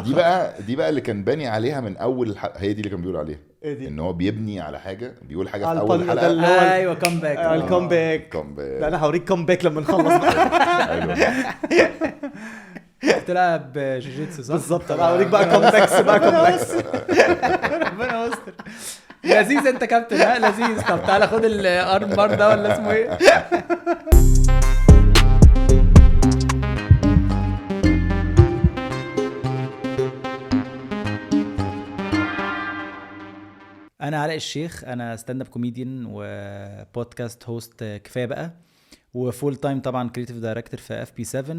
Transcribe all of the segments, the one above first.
دي بقى اللي كان باني عليها من اول الحلقه. هي دي اللي كان بيقول عليها ايه دي؟ ان هو بيبني على حاجه، بيقول حاجه في على اول البن ده الحلقه. اللي هو ايوه كومباك. الكومباك. ده انا هوريك كومباك لما نخلص بقى. بتلعب جوجيتسو صح؟ بالظبط، انا هوريك بقى كومباكس بقى كومباكس. ربنا يستر. لذيذ انت كابتن، ها لذيذ. طب تعالى خد الارم بار ده ولا اسمه ايه؟ انا علاء الشيخ، انا ستاند اب كوميديان وبودكاست هوست كفايه بقى، وفول تايم طبعا كريتيف دايركتور في اف بي 7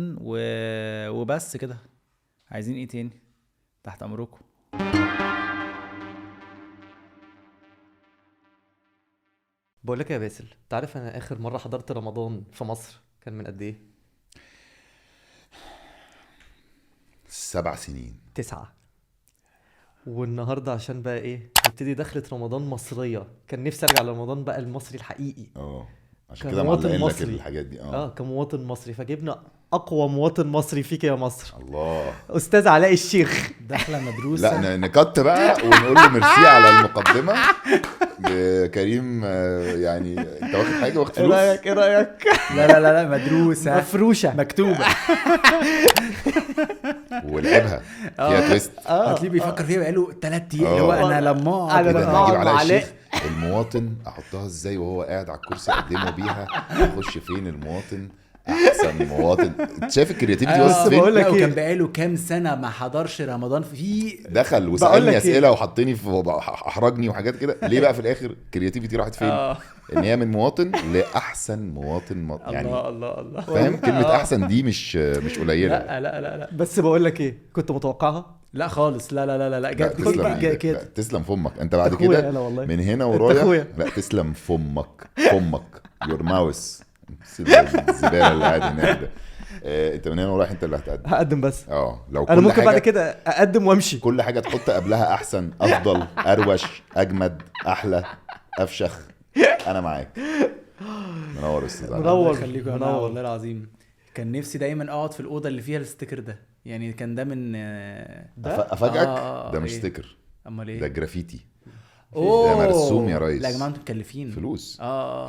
وبس كده. عايزين ايه تاني؟ تحت امركم. بقول لك يا باسل، تعرف انا اخر مره حضرت رمضان في مصر كان من قد ايه؟ 7 سنين. 9. والنهارده عشان بقى ايه نبتدي دخلة رمضان مصريه، كان نفسي ارجع لرمضان بقى المصري الحقيقي. عشان كده كمواطن معلقين لك مصري. الحاجات دي. كمواطن مصري، فجبنا اقوى مواطن مصري فيك يا مصر، الله. استاذ علاء الشيخ. دخله مدروسه. لا نكت بقى ونقول له ميرسي على المقدمه. كريم يعني انت واخد حاجه، واخد ايه فلوس. رايك؟ ايه رايك؟ لا مدروسه مفروشه مكتوبه. ولعبها فيها تويست. هتلاقيه بيفكر فيها بقاله 3 ايام، اللي هو والله. انا لما أنا كده لما انا أقعد هجيب مع علاء علاء. الشيخ المواطن احطها ازاي وهو قاعد على الكرسي، اقدمه بيها اخش فين المواطن احسن مواطن. شايف الكرياتيفيتي وصلت فين؟ بقول لك وكان إيه؟ بقاله كام سنه ما حضرش رمضان في دخل بقول وسالني لك اسئله إيه؟ وحطني في احرجني وحاجات كده. ليه بقى في الاخر الكرياتيفيتي راحت فين؟ ان هي من مواطن لاحسن مواطن يعني. الله فاهم كلمه احسن دي مش قليله. لا بس بقول لك ايه، كنت متوقعها. لا خالص. لا لا جد تسلم جد إيدك. كده. لا تسلم فمك انت بعد أخويا كده أنا والله. من هنا أنت ورايا. أخويا. لا تسلم فمك يور ماوس. الزباله اللي قاعد هناك ده. انت من هنا ورايح انت اللي هتقدم. هقدم بس. لو انا كل ممكن بعد حاجه كده اقدم وامشي. كل حاجه تحط قبلها احسن، افضل، اروش، اجمد، احلى، افشخ، انا معاك. منور استاذ علاء. منور. الله يخليكم يا جماعة، منور. والله العظيم. كان نفسي دايما اقعد في الاوضه اللي فيها الستيكر ده، يعني كان ده من افاجئك ده مش إيه؟ ستيكر، امال ايه ده جرافيتي. أوه. ده مرسوم يا ريس. لا يا جماعه انتوا مكلفين فلوس.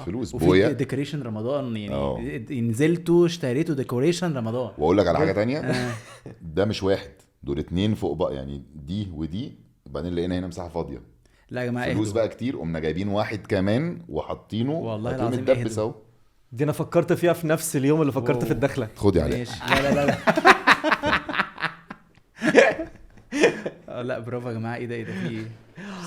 فلوس وفي بويا ديكوريشن رمضان يعني. نزلتوا اشتريتوا ديكوريشن رمضان. واقول لك على حاجه تانية. ده مش واحد، دول 2 فوق بقى، يعني دي ودي. بعدين لقينا هنا مساحه فاضيه. لا يا جماعه فلوس اهدوا. بقى كتير، قمنا جايبين واحد كمان وحاطينه. والله العظيم متدبس اهدوا. اهو. دي انا فكرت فيها في نفس اليوم اللي فكرت أوه. في الدخله. خد عليه. ماشي. لا لا برافو يا جماعه. ايه ده في ايه؟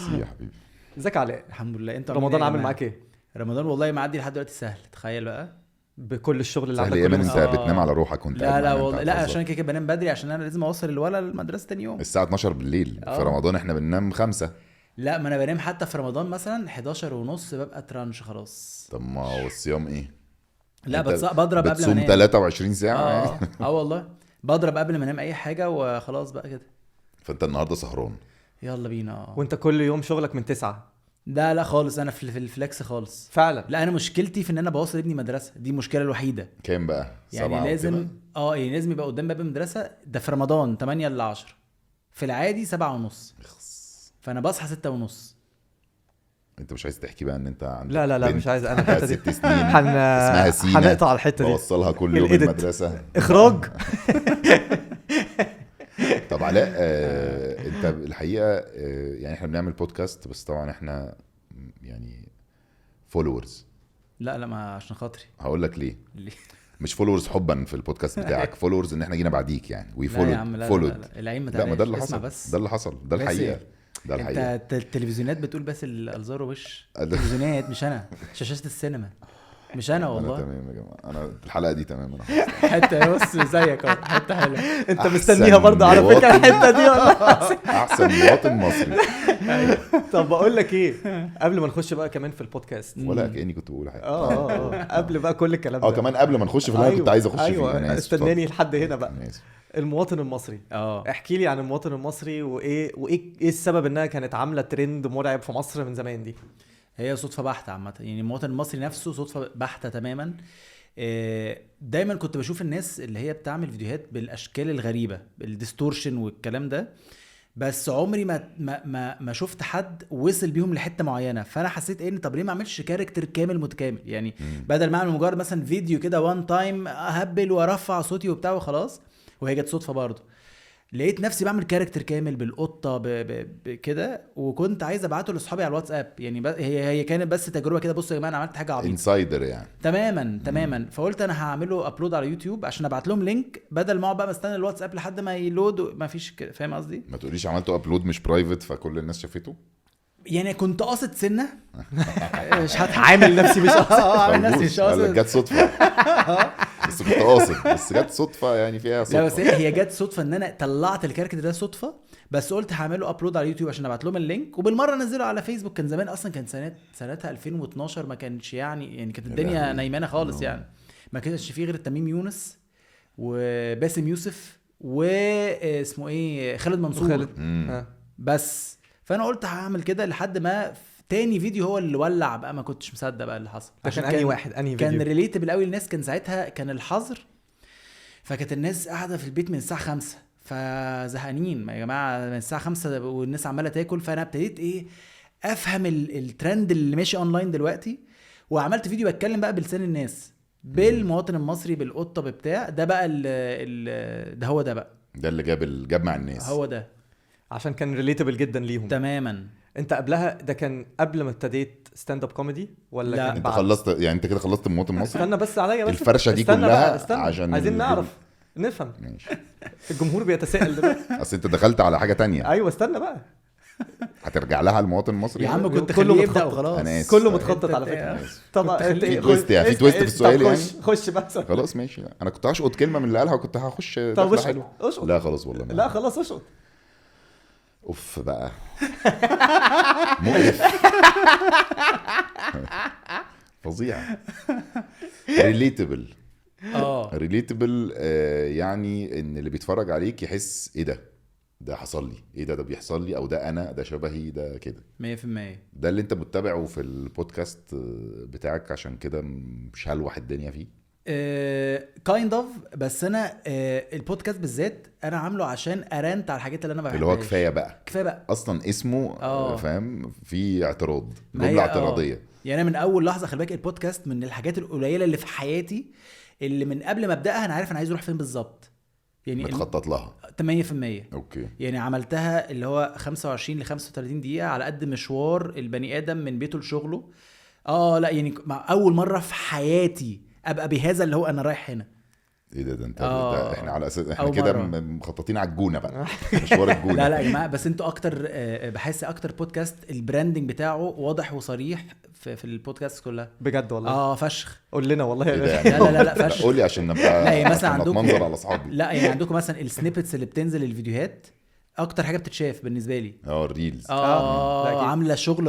سي يا حبيبي. ازيك علاء؟ الحمد لله. انتوا رمضان عامل معاك ايه؟ رمضان والله معدي لحد دلوقتي سهل. تخيل بقى بكل الشغل اللي سهل عندك ايه من كله. انت بتنام على روحك وانت لا والله لا، عشان كده بنام بدري عشان انا لازم اوصل الولد المدرسه تاني يوم الساعه 12 بالليل. في رمضان احنا بننام 5. لا ما انا بنام حتى في رمضان مثلا 11:30 ببقى ترانش خلاص. طب ما هو الصيام ايه؟ لا بضرب قبل ما بتصوم انام 23 ساعه. والله بضرب قبل ما انام اي حاجه وخلاص بقى كده. فانت النهارده سهران. يلا بينا. وانت كل يوم شغلك من 9. لا خالص، انا في الفليكس خالص فعلا. لا انا مشكلتي في ان انا بوصل ابني مدرسه، دي المشكله الوحيده. كام بقى؟ يعني لازم يعني لازم يبقى قدام باب المدرسه ده في رمضان 8 ل 10، في العادي 7:30. فانا بصحى 6:30. انت مش عايز تحكي بقى ان انت عندك لا مش عايز انا بقى الحته دي. 6 سنين اسمها سينا، هنقطع الحته دي. بوصلها كل يوم الإيديت. المدرسه. اخراج. طب علاء انت الحقيقه يعني احنا بنعمل بودكاست، بس طبعا احنا يعني فولورز. لا ما عشان خاطري هقول لك ليه. مش فولورز حبا في البودكاست بتاعك، فولورز ان احنا جينا بعديك يعني. وي فولود. العين ما لا ما ده اللي اسمع حصل. بس. ده اللي حصل. ده الحقيقه. ده الحقيقه. انت التلفزيونات بتقول بس الالزار وش التلفزيونات، مش انا. شاشات السينما مش انا والله. انا تمام يا جماعه. انا الحلقه دي تمام. انا حتى بص زيك اهو، حتى حلوه. انت مستنيها برضه على فكره الحته دي ولا؟ احسن مواطن مصري. طب بقول لك ايه، قبل ما نخش بقى كمان في البودكاست. ولا كاني كنت بقول حاجه. قبل بقى كل الكلام ده. كمان قبل ما نخش في اللي انا كنت عايز اخش فيه. انا اسف. استناني لحد هنا بقى. أنا آسف. المواطن المصري. احكي لي عن المواطن المصري وايه السبب انها كانت عامله ترند مرعب في مصر من زمان دي. هي صدفه بحته عامه، يعني المواطن المصري نفسه صدفه بحته تماما. دايما كنت بشوف الناس اللي هي بتعمل فيديوهات بالاشكال الغريبه بالديستورشن والكلام ده، بس عمري ما شفت حد وصل بيهم لحته معينه. فانا حسيت ان طب ليه ما اعملش كاركتر كامل متكامل يعني؟ بدل ما اعمل مجرد مثلا فيديو كده وان تايم اهبل وارفع صوتي وبتاع وخلاص، وهي جت صدفه برضه لقيت نفسي بعمل كاركتر كامل بالقطه كده، وكنت عايز ابعته لاصحابي على الواتساب يعني. هي كانت بس تجربه كده، بصوا يا جماعه انا عملت حاجه عبيطه انسايدر يعني. تماما. فقلت انا هعمله ابلود على يوتيوب عشان ابعت لهم لينك، بدل ما اقعد بقى مستني الواتساب لحد ما يلود، ما فيش كده. فاهم قصدي؟ ما تقوليش عملته ابلود مش برايفت فكل الناس شافته يعني كنت قاصد سنه مش هتعامل نفسي مش عامل نفسي مش قال لك قاصد. جت صدفه بس كنت قاصد، بس جت صدفه يعني فيها لا بس صدفه. هي جت صدفه ان انا طلعت الكاركتر ده صدفه، بس قلت هعمله ابلود على يوتيوب عشان ابعت لهم اللينك، وبالمره انزله على فيسبوك. كان زمان اصلا، كان سنتها 2012، ما كانش يعني كانت الدنيا لهوي. نايمانه خالص يعني. ما كانش فيه غير تميم يونس وباسم يوسف واسمه ايه خالد منصور خالد. بس. فانا قلت هعمل كده لحد ما تاني فيديو هو اللي ولع بقى، ما كنتش مصدق بقى اللي حصل. عشان انهي واحد انهي كان فيديو ريليتبل قوي الناس. كان ساعتها كان الحظر، فكانت الناس قاعده في البيت من الساعه 5 فزهقانين ما يا جماعه من الساعه 5 والناس عماله تاكل. فانا ابتديت ايه افهم الترند اللي ماشي اونلاين دلوقتي، وعملت فيديو بتكلم بقى بلسان الناس، بالمواطن المصري، بالقطه، بتاع ده بقى ده هو ده بقى ده اللي جاب مع الناس. هو ده عشان كان ريليتبل جدا ليهم تماما. انت قبلها ده كان قبل ما ابتديت ستاند اب كوميدي ولا لا. كان انت بعد؟ خلصت يعني، انت كده خلصت المواطن المصري. استنى بس عليا بس الفرشه دي استنى كلها بقى، استنى. عشان عايزين نعرف نفهم. ماشي. الجمهور بيتساءل دلوقتي. اصل انت دخلت على حاجه تانية ايوه استنى بقى، هترجع لها المواطن المصري. يا عم كنت كله خليه يبدا متخطط. وخلاص. أنا آسف. كله متخطط على أنت- فكره. أنت- طبعا كنت خليه- في تويست يعني، في تويست في السؤال يعني. خش بقى خلاص ماشي. انا كنت هشقط كلمه من اللي قالها وكنت هخش طب دخله حلوه. اشقط. لا خلاص والله لا خلاص اشقط. اوف بقى مقرف فظيع. ريليتبل ريليتبل يعني ان اللي بيتفرج عليك يحس ايه ده حصل لي، ايه ده بيحصل لي، او ده انا، ده شبهي، ده كده 100%. ده اللي انت متابعه في البودكاست بتاعك، عشان كده مش هلوح الدنيا فيه. كايند اوف. بس انا البودكاست بالذات انا عامله عشان ارانت على الحاجات اللي انا بحبها، اللي هو كفايه بقى اصلا اسمه فاهم في اعتراض، جمله اعتراضيه. يعني انا من اول لحظه خلي بالك البودكاست من الحاجات القليله اللي في حياتي اللي من قبل ما ابداها انا عارف انا عايز اروح فين بالظبط، يعني متخطط لها 8%. اوكي. يعني عملتها اللي هو 25 ل 35 دقيقه على قد مشوار البني ادم من بيته لشغله. لا يعني مع اول مره في حياتي ابقى بهذا اللي هو انا رايح هنا. ايه ده انت ده احنا على اساس احنا أول كده مرة. مخططين على الجونه بقى مشوار الجونه. لا يا جماعه بس انتوا اكتر بحس اكتر بودكاست البراندنج بتاعه واضح وصريح في البودكاست كلها بجد والله. فشخ. قول لنا والله إيه ده يا يعني؟ لا فشخ. قول لي عشان نبقى لا يعني مثلا عشان عندكم اتمنظر على اصحابي. لا يعني عندكم مثلا السنيبتس اللي بتنزل الفيديوهات اكتر حاجه بتتشاف بالنسبه لي. الريلز ده أكيد. عامله شغل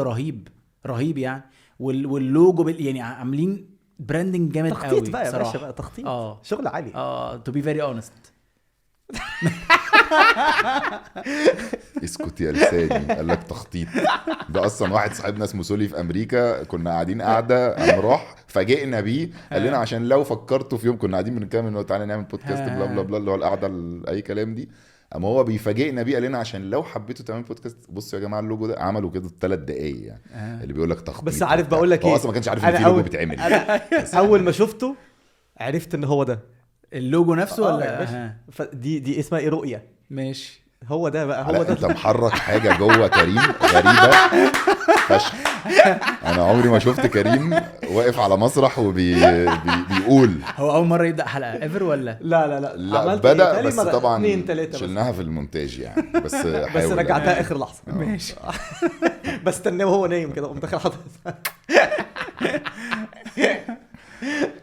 رهيب يعني. واللوجو يعني عاملين براندنج جامد قوي تخطيط بقى يا صراحة. باشا بقى، تخطيط شغل عالي. to be very honest. اسكت يا لساني. قال لك تخطيط. ده اصلا واحد صاحبنا اسمه سولي في امريكا، كنا قاعدين قاعده قام راح فاجئنا بيه، قال لنا عشان لو فكرتوا في يوم، كنا قاعدين بنتكلم انه تعالى نعمل بودكاست بلا بلا بلا اللي هو القعده اي كلام دي، اما هو بيفاجئنا بيه قال لنا عشان لو حبيتوا تعملوا بودكاست بصوا يا جماعه اللوجو ده. عملوا كده 3 دقايق يعني اللي بيقول لك تخطيط. بس عارف بقول لك ايه، هو اصلا ما كانش عارف ان في لوجو بيتعمل. اول ما شفته عرفت ان هو ده اللوجو نفسه ولا دي اسمها ايه، رؤيه. ماشي هو ده بقى، هو ده. انت محرك حاجه جوه كريم غريبه فشخ. انا عمري ما شفت كريم واقف على مسرح وبيقول. هو اول مره يبدا حلقه ايفر ولا لا عملت بدأ إيه؟ بس طبعا 2-3 شلناها في المونتاج يعني، بس بس رجعتها اخر لحظه. ماشي. بستناه وهو نايم كده، قمت داخل حاطط.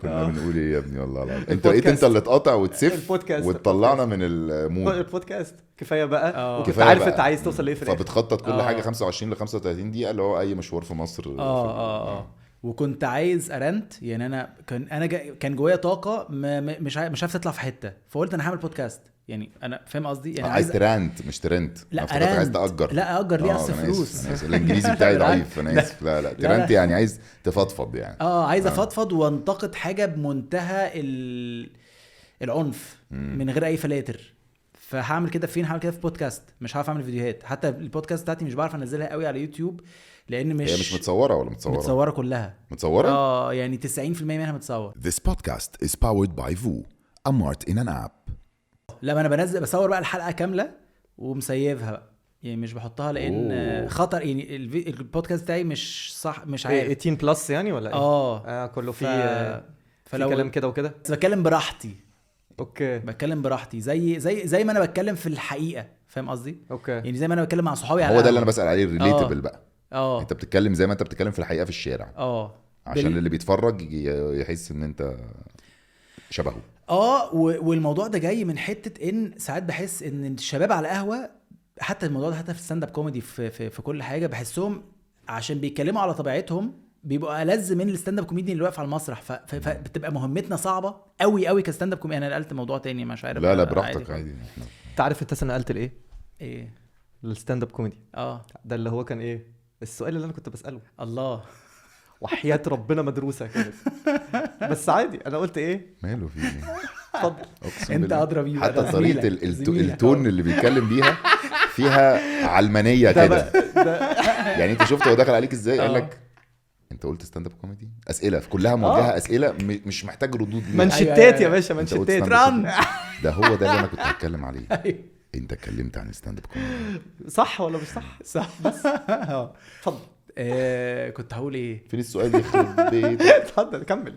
كنا بنقول ايه يا ابني والله العظيم. انت البودكاست. انت اللي تقاطع وتسف البودكاست. وتطلعنا من المود. البودكاست كفايه بقى، وكنت كفاية عارف بقى. انت عايز توصل لايه في الاخر. فبتخطط كل حاجه 25 ل 35 دقيقه اللي هو اي مشوار في مصر. وكنت عايز ارنت، يعني انا كان جوايا طاقه مش عارف تطلع في حته، فقلت انا هعمل بودكاست. يعني انا فاهم قصدي، يعني عايز ترنت مش ترنت. لا عايز تأجر. لا اجر ليه اصل أنا فلوس. آسف. أنا آسف. الانجليزي بتاعي ضعيف انا اسف. لا ترنت يعني عايز تفضفض يعني. عايز افضفض وانتقد حاجه بمنتهى العنف من غير اي فلاتر. فهعمل كده فين؟ هعمل كده في بودكاست. مش هعرف اعمل فيديوهات، حتى البودكاست بتاعتي مش بعرف انزلها قوي على يوتيوب لان هي مش متصوره ولا متصوره كلها. متصوره يعني 90% منها متصور. This podcast is powered by VU, a mart in an app. لا، ما انا بصور بقى الحلقه كامله ومسيفها بقى، يعني مش بحطها لان خطر. يعني البودكاست بتاعي مش صح، مش عارف 18 بلس يعني ولا ايه؟ كله فيه فلو كلام كده وكده. بس بتكلم براحتي. اوكي، بتكلم براحتي زي ما انا بتكلم في الحقيقه، فاهم قصدي؟ اوكي، يعني زي ما انا بتكلم مع صحابي على هو ده اللي انا بسأل عليه الريليتابل بقى. انت بتتكلم زي ما انت بتتكلم في الحقيقه في الشارع. عشان اللي بيتفرج يحس ان انت شبهه. والموضوع ده جاي من حته ان ساعات بحس ان الشباب على قهوه، حتى الموضوع ده حتى في ستاند اب كوميدي في كل حاجه، بحسهم عشان بيتكلموا على طبيعتهم بيبقوا ألذ من الستاند اب كوميدي اللي واقف على المسرح. فبتبقى مهمتنا صعبه قوي قوي كستاند اب كوميدي. انا نقلت موضوع تاني مش عارف. لا براحتك عادي. انت عارف انت نقلت لايه؟ ايه الستاند اب كوميدي. ده اللي هو كان ايه السؤال اللي انا كنت بساله؟ الله وحياة ربنا مدروسه كانت. بس عادي انا قلت ايه ماله في ايه. اتفضل. انت ادرى بيه. حتى طريقه التون اللي بيتكلم بيها فيها علمانيه كده. يعني انت شفت هو دخل عليك ازاي؟ قال لك انت قلت ستاند اب كوميدي. اسئله كلها موجهه. اسئله مش محتاج ردود. منشتات يا باشا، منشتات. ده هو ده اللي انا كنت هتكلم عليه. انت اتكلمت عن ستاند اب كوميدي صح ولا مش صح؟ صح. بس اتفضل. كنت هقول ايه؟ فين السؤال يخرب بيتك؟ اتفضل كمل.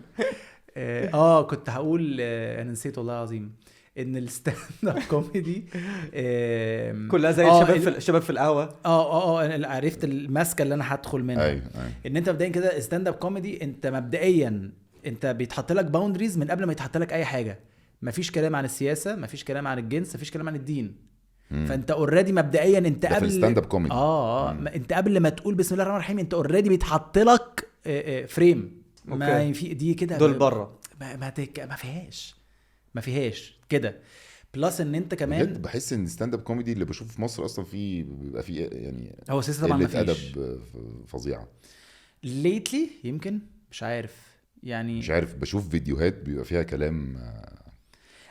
كنت هقول انا نسيت والله العظيم ان الستاند اب كوميدي كلها زي الشباب في القهوه. انا عرفت الماسكه اللي انا هدخل منها. أيوة. ان انت مبدئيا كده ستاند اب كوميدي، انت مبدئيا انت بيتحط لك باوندريز من قبل ما يتحط لك اي حاجه. مفيش كلام عن السياسه، مفيش كلام عن الجنس، مفيش كلام عن الدين. فانت اوريدي مبدئيا انت قبل الستاند اب كوميدي انت قبل ما تقول بسم الله الرحمن الرحيم انت اوريدي بيتحط لك فريم. ما في دي كده دول بره ما فيهاش كده. بلس ان انت كمان بجد بحس ان الستاند اب كوميدي اللي بشوفه في مصر اصلا فيه بيبقى فيه يعني هو سياسه طبعا ما فيش ادب فظيعه. ليتلي يمكن مش عارف يعني مش عارف بشوف فيديوهات بيبقى فيها كلام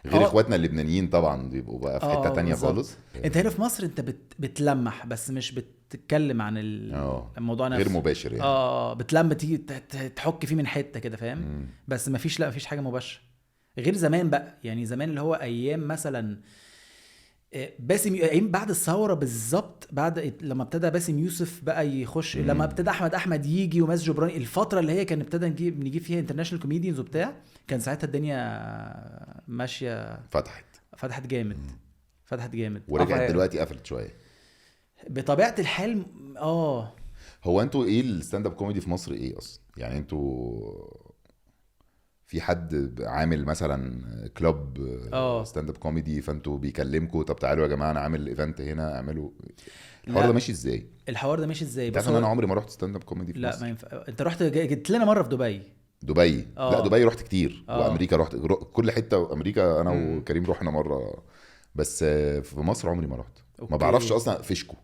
غير اخواتنا اللبنانيين طبعا بيبقوا بقى في حته تانية خالص. انت هنا في مصر انت بتلمح بس مش بتتكلم عن الموضوع نفسه غير مباشر يعني. بتلم تيجي تحك فيه من حته كده فاهم. بس مفيش حاجه مباشره غير زمان بقى. يعني زمان اللي هو ايام مثلا باسم ايام بعد الثوره بالظبط، بعد لما ابتدى باسم يوسف بقى يخش لما ابتدى احمد يجي وماس جبراني، الفتره اللي هي كان ابتدى نجيب فيها انترناشونال كوميديانز وبتاع، كان ساعتها الدنيا ماشيه فتحت جامد. فتحت جامد ورجعت دلوقتي قفلت شويه بطبيعه الحال. هو انتوا ايه الستاند اب كوميدي في مصر ايه اصلا؟ يعني انتوا في حد عامل مثلا كلوب ستاند اب كوميدي فانتوا بيكلمكم طب تعالوا يا جماعه انا عامل ايفنت هنا اعملوا الحوار ده ماشي ازاي؟ بس انا عمري ما رحت ستاند اب كوميدي في لا مصر. ما ينفع. انت رحت جيت لنا مره في دبي. لا دبي رحت كتير. وامريكا رحت كل حته. امريكا انا وكريم رحنا مره بس. في مصر عمري ما رحت. ما بعرفش اصلا اقفشكم.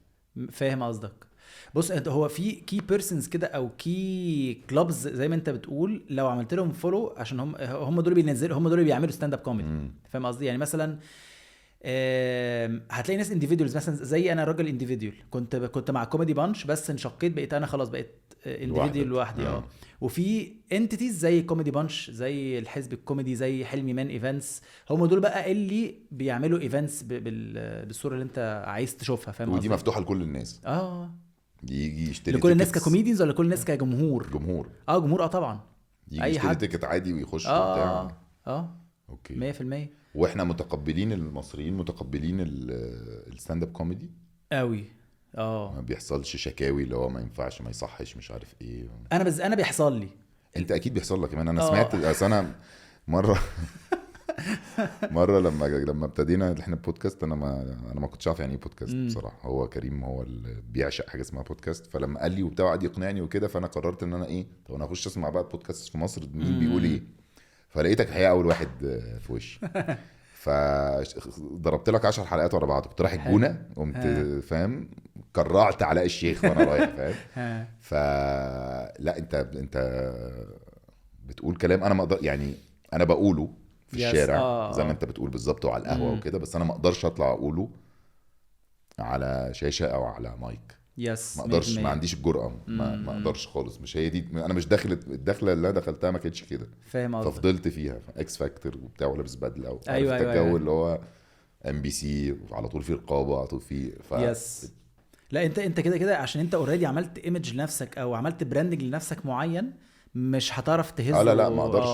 فاهم قصدك. بص هو في كي بيرسونز كده او كي كلوبز زي ما انت بتقول، لو عملت لهم فولو عشان هم دول بينزلوا، هم دول اللي بيعملوا ستاند اب كوميدي. فاهم قصدي؟ يعني مثلا هتلاقي ناس انديفيدوالز مثلا زي انا راجل انديفيدوال كنت مع كوميدي بانش بس انشقيت بقيت انا خلاص بقيت انديفيدوال لوحدي. وفي انتيتيز زي كوميدي بانش زي الحزب الكوميدي زي حلمي مان ايفنتس، هم دول بقى اللي بيعملوا ايفنتس بالصوره اللي انت عايز تشوفها. فاهم قصدي؟ ودي مفتوحه لكل الناس. يجي يشتري لكل الناس ككوميديانز ولا كل الناس كجمهور؟ جمهور طبعا. يجي يشتري تيكت عادي ويخش بتاع. اوكي 100%. واحنا متقبلين المصريين متقبلين الستاند اب كوميدي قوي. ما بيحصلش شكاوي اللي هو ما ينفعش ما يصحش مش عارف ايه. انا بيحصل لي. انت اكيد بيحصل لك كمان. انا سمعت انا مره مره لما ابتدينا احنا البودكاست، انا ما كنتش عارف يعني ايه بودكاست بصراحه. هو كريم هو اللي بيعشق حاجه اسمها بودكاست، فلما قال لي وبتاع قعد يقنعني وكده، فانا قررت ان انا ايه، طب انا اخش اسمع بقى بودكاست في مصر مين بيقول ايه. فلقيتك الحقيقه اول واحد في وشي. فضربت لك 10 حلقات ورا بعض، كنت رايح الجونه، قمت فاهم كرعت علاء الشيخ وانا رايح فاهم. فلا انت بتقول كلام انا ما اقدر، يعني انا بقوله في الشارع زي ما انت بتقول بالظبط وعلى القهوه وكده، بس انا ما اقدرش اطلع اقوله على شاشه او على مايك. يس ما اقدرش، ما عنديش الجرأه، ما اقدرش خالص. مش هي دي، انا مش الدخله اللي انا دخلتها ما كانتش كده، فاهم قصدك. ففضلت فيها اكس فاكتور وبتاع ولابس بدله ايوه الجو اللي هو MBC على طول في رقابه على طول في يس. لا انت كده عشان انت اوريدي عملت ايمج لنفسك او عملت براندنج لنفسك معين، مش هتعرف تهزه. لا ما اقدرش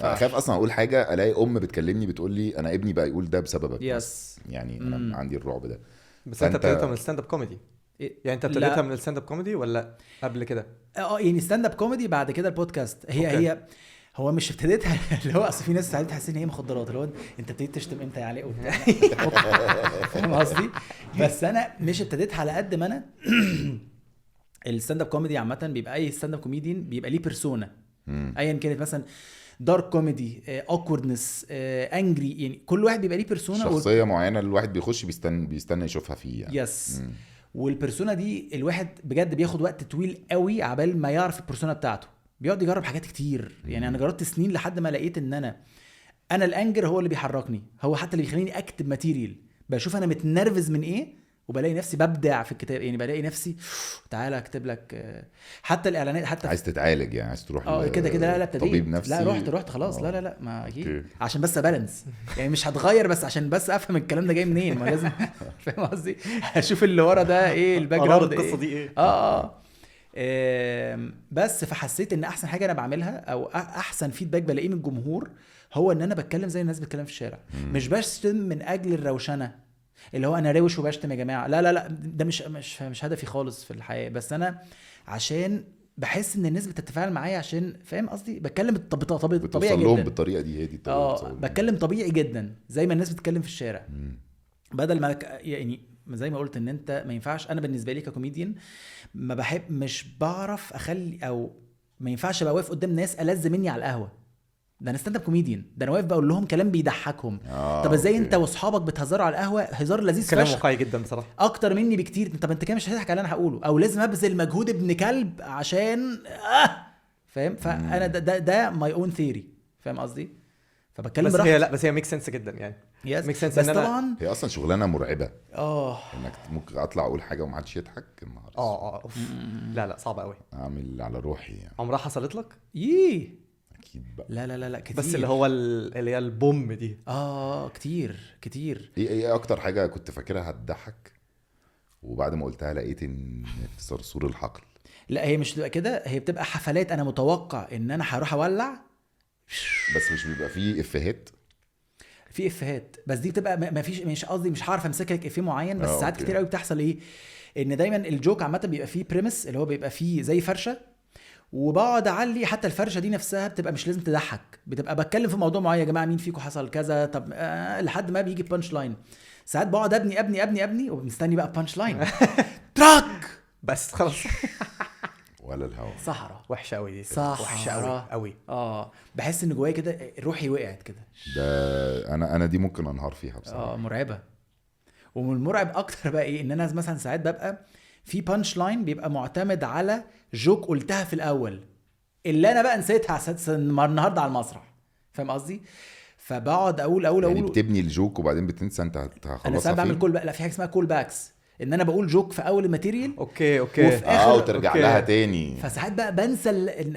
اخاف اصلا اقول حاجه الاقي بتكلمني بتقول لي انا ابني بقى يقول ده بسببك. يس. يعني انا عندي الرعب ده. بس انت ابتديتها من الستاند اب كوميدي؟ يعني انت ابتديتها من الستاند اب كوميدي ولا قبل كده؟ يعني ستاند اب كوميدي بعد كده البودكاست. هي هو مش ابتديتها اللي هو اصل في ناس ساعات تحس ان هي مخدرات، اللي هو انت ابتديت تشتم امتى يا علاء وبتاع. فاهم قصدي؟ بس انا مش ابتديتها على قد ما انا الستاند اب كوميدي عامه بيبقى اي ستاند اب كوميديان بيبقى ليه بيرسونا ايا كانت، مثلا دارك كوميدي، اوكوردنس، انجري، يعني كل واحد بيبقى ليه بيرسونا شخصيه معينه الواحد بيخش بيستنى يشوفها فيه يعني. يس. والبيرسونا دي الواحد بجد بياخد وقت طويل قوي عبال ما يعرف البيرسونا بتاعته، بيقعد يجرب حاجات كتير. يعني انا جربت سنين لحد ما لقيت ان انا الانجر هو اللي بيحركني، هو حتى اللي بيخليني اكتب ماتيريال. بشوف انا متنرفز من ايه وبلاقي نفسي ببدع في الكتاب، يعني بلاقي نفسي تعالى اكتب لك. حتى الاعلانات، حتى عايز تتعالج يعني، عايز تروح كده لا ابتديت طبيب نفسي. لا رحت خلاص. لا ما اكيد عشان بس بالانس، يعني مش هتغير بس عشان بس افهم الكلام ده جاي منين، ما لازم فاهم قصدي، اشوف اللي ورا ده ايه، الباك جراوند القصه دي ايه. بس فحسيت ان احسن حاجه انا بعملها او احسن فيدباك بلاقيه من الجمهور هو ان انا بتكلم زي الناس بتتكلم في الشارع. مش بشتم من اجل الروشنه، اللي هو انا روش وبشتم يا جماعه، لا ده مش هدفي خالص في الحياه. بس انا عشان بحس ان الناس بتتفاعل معايا، عشان فاهم قصدي، بتكلم طبيعي جدا بالطريقه دي. هي دي الطريقه. بتكلم طبيعي جدا زي ما الناس بتتكلم في الشارع. بدل ما يعني زي ما قلت ان انت ما ينفعش، انا بالنسبه لي ككوميديان ما بحب، مش بعرف اخلي، او ما ينفعش ابقى واقف قدام ناس ألذ مني على القهوه. ده انا ستاند اب كوميديان، ده انا واقف بقول لهم كلام بيضحكهم. طب ازاي انت واصحابك بتهزروا على القهوه هزار لذيذ فشخ، كلام واقعي جدا بصراحه اكتر مني بكتير. طب انت كده مش هتضحك على اللي انا هقوله، او لازم ابذل مجهود ابن كلب عشان فاهم. فانا ده ماي اون ثيوري، فاهم قصدي. فبتكلم براحتي. بس هي ميك سنس جدا يعني. ميك سنس. بس طبعا هي اصلا شغلانه مرعبه. انك ممكن اطلع اقول حاجه ومحدش يضحك النهارده. لا صعبه قوي، اعمل على روحي يعني. عمرها حصلت لك؟ اكيد بقى. لا كتير. بس اللي هو اللي هي البوم دي كتير. ايه اكتر حاجه كنت فاكرها هتضحك وبعد ما قلتها لقيت ان صرصور الحقل؟ لا هي مش بتبقى كده، هي بتبقى حفلات انا متوقع ان انا هروح اولع، بس مش بيبقى فيه افيهات. في افيهات بس دي بتبقى ما فيش، مش قصدي مش عارف امسك لك افيه معين. بس ساعات كتير قوي بتحصل ايه، ان دايما الجوك عامه بيبقى فيه بريمس اللي هو بيبقى فيه زي فرشه، وبقعد اعلي حتى الفرشه دي نفسها بتبقى مش لازم تضحك، بتبقى بتكلم في موضوع معين، يا جماعه مين فيكم حصل كذا، طب لحد ما بيجي بانش لاين. ساعات بقعد ابني ومستني بقى بانش لاين تراك بس خلاص ولا الهوا. صحراء وحشه قوي دي، وحشه قوي بحس ان جوايا كده روحي وقعت كده. ده انا دي ممكن انهار فيها بصراحه. مرعبه. ومن المرعب اكتر بقى ايه، ان انا مثلا ساعات ببقى في بانش لاين بيبقى معتمد على جوك قلتها في الاول اللي انا بقى نسيتها النهارده على المسرح، فاهم قصدي. فبقعد اقول يعني بتبني الجوك وبعدين بتنسى انت هتخلصها. انا ساعات بعمل لا في حاجه اسمها كول باكس، ان انا بقول جوك في اول الماتيريال اوكي وفي اخر وترجع لها تاني. فساعات بقى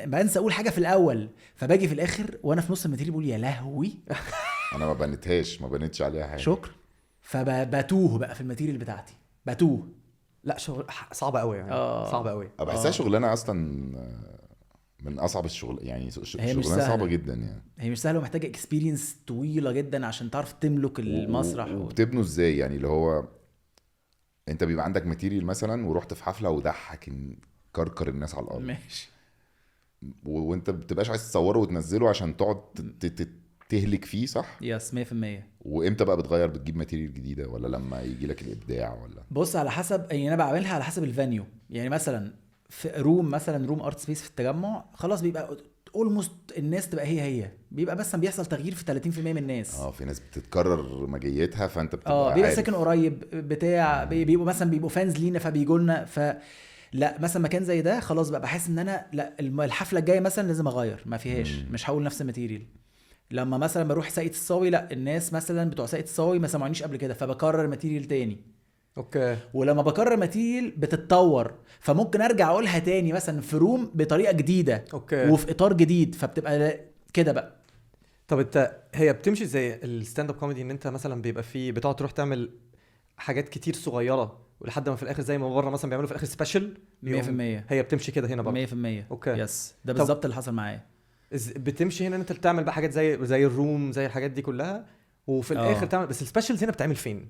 بنسى اقول حاجه في الاول، فباجي في الاخر وانا في نص الماتيريال بقول يا لهوي انا ما بنتش عليها حاجه. شكر. فبتوه بقى في الماتيريال بتاعتي، بتوه. لا شغل صعبه قوي يعني. صعبه قوي. بحسها شغلانه اصلا من اصعب الشغل يعني. شغلانه صعبه جدا يعني. هي مش سهله ومحتاجه اكسبيرينس طويله جدا عشان تعرف تملك المسرح. وبتبنوا ازاي يعني؟ اللي هو انت بيبقى عندك ماتيريال مثلا ورحت في حفله وضحك كركر الناس على الارض، ماشي، وانت بتبقاش عايز تصوره وتنزله عشان تقعد تهلك فيه صح؟ يس 100%. وامتى بقى بتغير بتجيب ماتيريال جديده ولا لما يجي لك الابداع ولا؟ بص على حسب، يعني انا بعملها على حسب الفانيو. يعني مثلا في روم ارت سبيس في التجمع خلاص بيبقى اولموست الناس تبقى هي بيبقى بس بيحصل تغيير في 30% من الناس. في ناس بتتكرر مجيتها فانت بتبقى بيبقى عارف. ساكن قريب بتاع بيبقوا مثلا بيبقوا فانز لينا فبيجوا لنا لا مثلا مكان زي ده خلاص بقى بحس ان انا لا الحفله الجايه مثلا لازم اغير ما فيهاش مش هقول نفس الماتيريال. لما مثلا بروح ساقية الصاوي لا الناس مثلا بتوع ساقية الصاوي ما سمعونيش قبل كده فبكرر ماتيريال تاني. اوكي. ولما بكرر ماتيريال بتتطور فممكن ارجع اقولها تاني مثلا في روم بطريقه جديده اوكي. وفي اطار جديد فبتبقى كده بقى. طب انت هي بتمشي زي الستاند اب كوميدي ان انت مثلا بيبقى فيه بتقعد تروح تعمل حاجات كتير صغيره ولحد ما في الاخر زي ما بره مثلا بيعملوا في الاخر سبيشال 100% هي بتمشي كده هنا برضه 100%. اوكي. يس ده بالظبط اللي حصل معايا. بتمشي هنا ان انت بتعمل بقى حاجات زي الروم زي الحاجات دي كلها وفي الاخر تعمل بس السبيشالز هنا بتعمل فين؟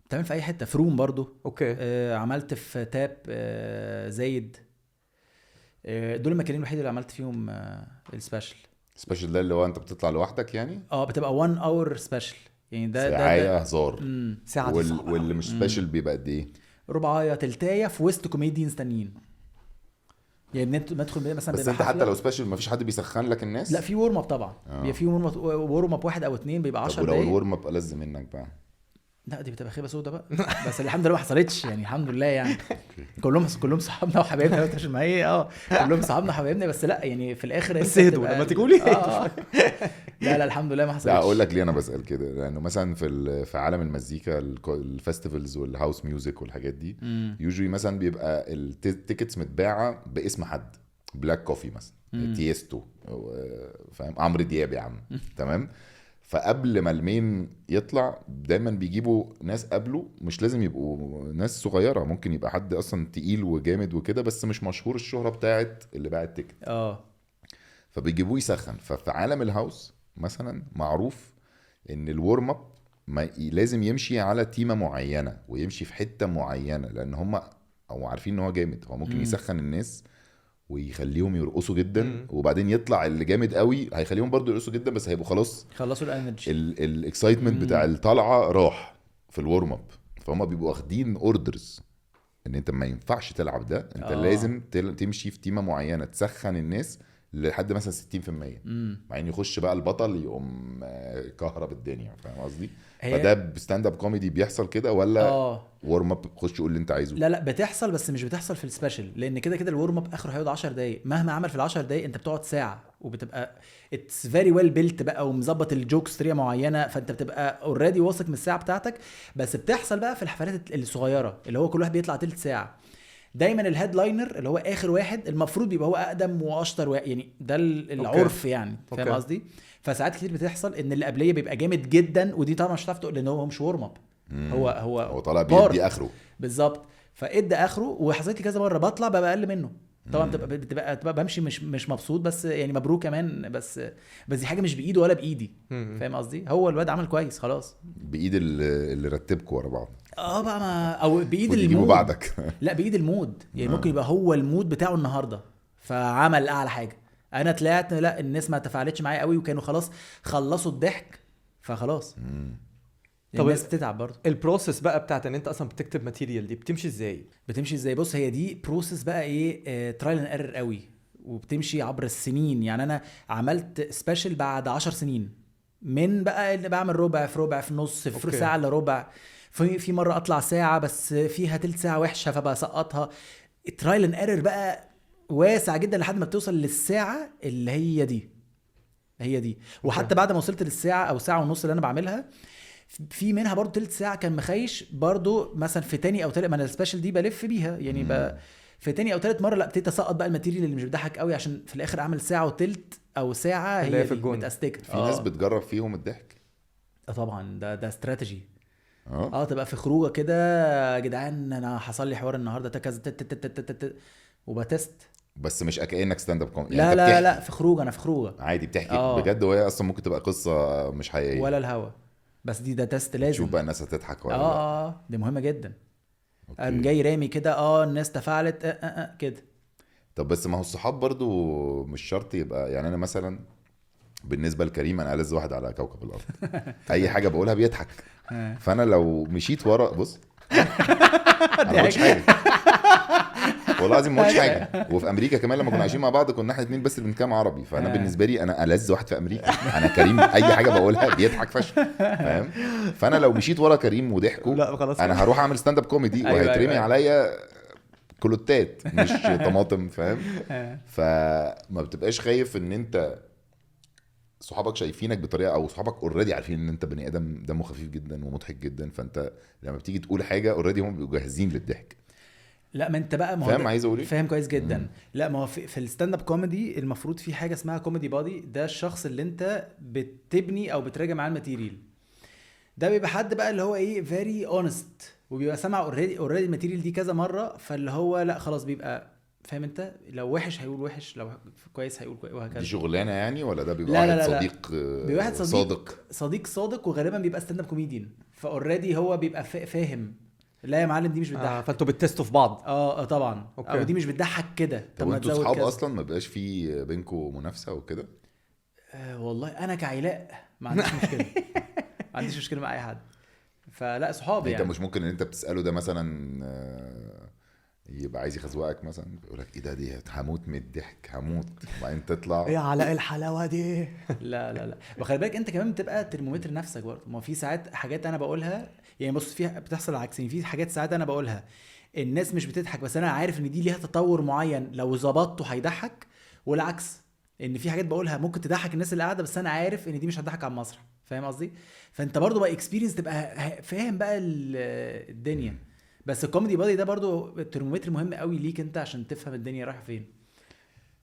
بتعمل في اي حته في روم برضو. اوكي. عملت في تاب زايد دول المكانين الوحيد اللي عملت فيهم السبيشال. سبيشال ده اللي هو انت بتطلع لوحدك يعني؟ بتبقى 1 اور سبيشال يعني ده ساعة هزار. ساعة واللي مش سبيشال بيبقى قد ايه؟ ربعايه تلتايه في وسط كوميديانز تانيين. يعني ندخل مثلا بس انت حتى لو سبيشال مفيش حد بيسخن لك الناس؟ لا في وورم اب طبعا. بيبقى في وورم اب واحد او اتنين بيبقى 10 دقايق. دقايق. ولو الورم اب ألذ منك بقى؟ لا دي بتبقى خيبه سودا بقى. بس الحمد لله ما حصلتش يعني الحمد لله يعني كلهم صحابنا وحبايبنا مش معايا كلهم صحابنا وحبايبنا بس لا يعني في الاخر بس اهدوا لما تقولي لا الحمد لله ما حصلتش. لا اقول لك ليه انا بسال كده لانه مثلا في عالم المزيكا الفستيفالز والهاوس ميوزك والحاجات دي يوجوالي مثلا بيبقى التيكتس متباعه باسم حد. بلاك كوفي مثلا تيستو فاهم عمرو دياب يا عم تمام. فقبل ما المين يطلع دايما بيجيبوا ناس قبله مش لازم يبقوا ناس صغيره ممكن يبقى حد اصلا تقيل وجامد وكده بس مش مشهور الشهره بتاعت اللي باع التيكت. فبيجيبوه يسخن. ففي عالم الهاوس مثلا معروف ان الورم اب لازم يمشي على تيمه معينه ويمشي في حته معينه لان هم او عارفين ان هو جامد هو ممكن يسخن الناس ويخليهم يرقصوا جدا وبعدين يطلع اللي جامد قوي هيخليهم برضو يرقصوا جدا بس هيبقوا خلصوا الانرجي الاكسايتمنت بتاع الطلعه راح في الورم اب. فهم بيبقوا واخدين اوردرز ان انت ما ينفعش تلعب ده انت لازم تمشي في تيمه معينه تسخن الناس لحد مثلا 60% مع ان يخش بقى البطل يقوم كهرب الدنيا فاهم قصدي. فده بستاند اب كوميدي بيحصل كده ولا ورم اب خش قول اللي انت عايزه؟ لا بتحصل بس مش بتحصل في السبيشال لان كده الورم اب اخره هيقعد 10 دقايق مهما عمل في ال10 دقايق انت بتقعد ساعه وبتبقى اتس فيري ويل بيلت بقى ومظبط الجوكس طريقه معينه فانت بتبقى اوريدي واثق من الساعه بتاعتك. بس بتحصل بقى في الحفلات الصغيره اللي هو كل واحد بيطلع تلت ساعه. دايما الهيدلاينر اللي هو اخر واحد المفروض بيبقى هو اقدم واشطر يعني ده العرف يعني فاهم قصدي. فساعات كتير بتحصل ان اللي قبليه بيبقى جامد جدا ودي طبعا مش هتعرف تقول لان هو مش ورم اب هو طالع بيدي اخره بالظبط. فادى اخره وحصلت لي كذا مره بطلع بقى اقل منه طبعا بتبقى بمشي مش مبسوط بس يعني مبروك كمان بس دي حاجه مش بايده ولا بايدي فاهم قصدي. هو الواد عمل كويس خلاص بايد اللي رتبكوا ورا بعض بقى ما او بايد المود بعدك لا بايد المود يعني ممكن يبقى هو المود بتاعه النهارده فعمل اعلى حاجه. انا طلعت لا الناس ما تفاعلتش معايا قوي وكانوا خلاص خلصوا الضحك فخلاص طب الناس بتتعب برضه. البروسيس بقى بتاعت ان انت اصلا بتكتب ماتيريال دي بتمشي ازاي؟ بص هي دي بروسيس بقى ايه ترايل اند ايرور قوي وبتمشي عبر السنين. يعني انا عملت سبيشال بعد 10 سنين من بقى اللي بعمل ربع في نص في ساعه الا ربع في مره اطلع ساعه بس فيها تلت ساعه وحشه فبسقطها. ترايل اند ايرور بقى واسع جدا لحد ما بتوصل للساعه اللي هي دي. وحتى بعد ما وصلت للساعه او ساعه ونص اللي انا بعملها في منها برضو تلت ساعه كان مخيش برضو مثلا في تاني او تالت. ما انا السبيشال دي بلف بيها يعني بقى في تاني او تالت مره لا ابتديت اسقط بقى الماتيريال اللي مش بتضحك قوي عشان في الاخر اعمل ساعه وتلت او ساعه هي متأستكت. في ناس بتجرب فيهم الضحك طبعا ده استراتيجي تبقى في خروجه كده يا جدعان انا حصل لي حوار النهارده كذا وبتست بس مش كأنك ستاند اب كوميدي يعني لا في خروج انا في خروجه عادي بتحكي بجد وهي اصلا ممكن تبقى قصه مش حقيقيه ولا الهوا بس ده تست لازم شوف بقى الناس هتضحك ولا لا. دي مهمه جدا. انا جاي رامي كده الناس تفاعلت كده. طب بس ما هو الصحاب برضو مش شرط يبقى يعني انا مثلا بالنسبه لكريم انا ألذ واحد على كوكب الارض. اي حاجه بقولها بيضحك. فانا لو مشيت ورا بص انا ما قلتش حاجه والله العظيم ما قلتش حاجه. وفي امريكا كمان لما كنا عايشين مع بعض كنا احنا اتنين بس اللي بنتكلم عربي. فانا بالنسبه لي انا ألذ واحد في امريكا. انا كريم اي حاجه بقولها بيضحك فشخ فاهم. فانا لو مشيت ورا كريم وضحكوا لا خلاص انا هروح اعمل ستاند اب كوميدي أيوة وهيترمي أيوة. عليا كلوتات مش طماطم فاهم. فما بتبقاش خايف ان انت صحابك شايفينك بطريقه او صحابك اوريدي عارفين ان انت بني ادم دمه خفيف جدا ومضحك جدا. فانت لما بتيجي تقول حاجه اوريدي هم بيبقوا جاهزين للضحك. لا ما انت بقى ما هو فاهم ده- عايز اقول ايه؟ فاهم كويس جدا. لا ما هو في الستاند اب كوميدي المفروض في حاجه اسمها كوميدي بادي. ده الشخص اللي انت بتبني او بتراجع معاه الماتيريال. ده بيبقى حد بقى اللي هو ايه فيري اونست وبيبقى سامع اوريدي الماتيريال دي كذا مره. فاللي هو لا خلاص بيبقى فاهم انت لو وحش هيقول وحش لو كويس هيقول كويس وهكذا. دي شغلانه يعني ولا ده بيبقى لا واحد لا لا لا. صديق بيبقى واحد صادق؟ صادق وغالبا بيبقى ستاند اب كوميديان. فاوريدي هو بيبقى فاهم. لا يا معلم دي مش بتضحك. فانتوا بتستوا في بعض. طبعا. أوكي. او دي مش بتضحك كده. طب ما انتوا تزود صحاب كذا. اصلا ما بقاش في بينكم منافسه وكده؟ والله انا كعلاء ما عنديش مشكله. ما عنديش مشكله مع اي حد. فلا صحابي انت يعني. مش ممكن ان انت بتساله ده مثلا يبقى عايز يخزوقك مثلا يقول لك ايه ده دي هموت من الضحك هموت وبعدين تطلع ايه علاء الحلاوه دي؟ لا لا لا. وخلي بالك انت كمان بتبقى ترمومتر نفسك برضه. ما في ساعات حاجات انا بقولها يعني بص فيها بتحصل العكس. يعني في حاجات ساعات انا بقولها الناس مش بتضحك بس انا عارف ان دي ليها تطور معين لو ظبطته هيضحك. والعكس ان في حاجات بقولها ممكن تضحك الناس اللي قاعده بس انا عارف ان دي مش هتضحك على المسرح. فاهم قصدي؟ فانت برضه بقى اكسبيرينس تبقى فاهم بقى الدنيا. بس الكوميدي بادي ده برضه الترمومتر مهم قوي ليك انت عشان تفهم الدنيا رايحه فين.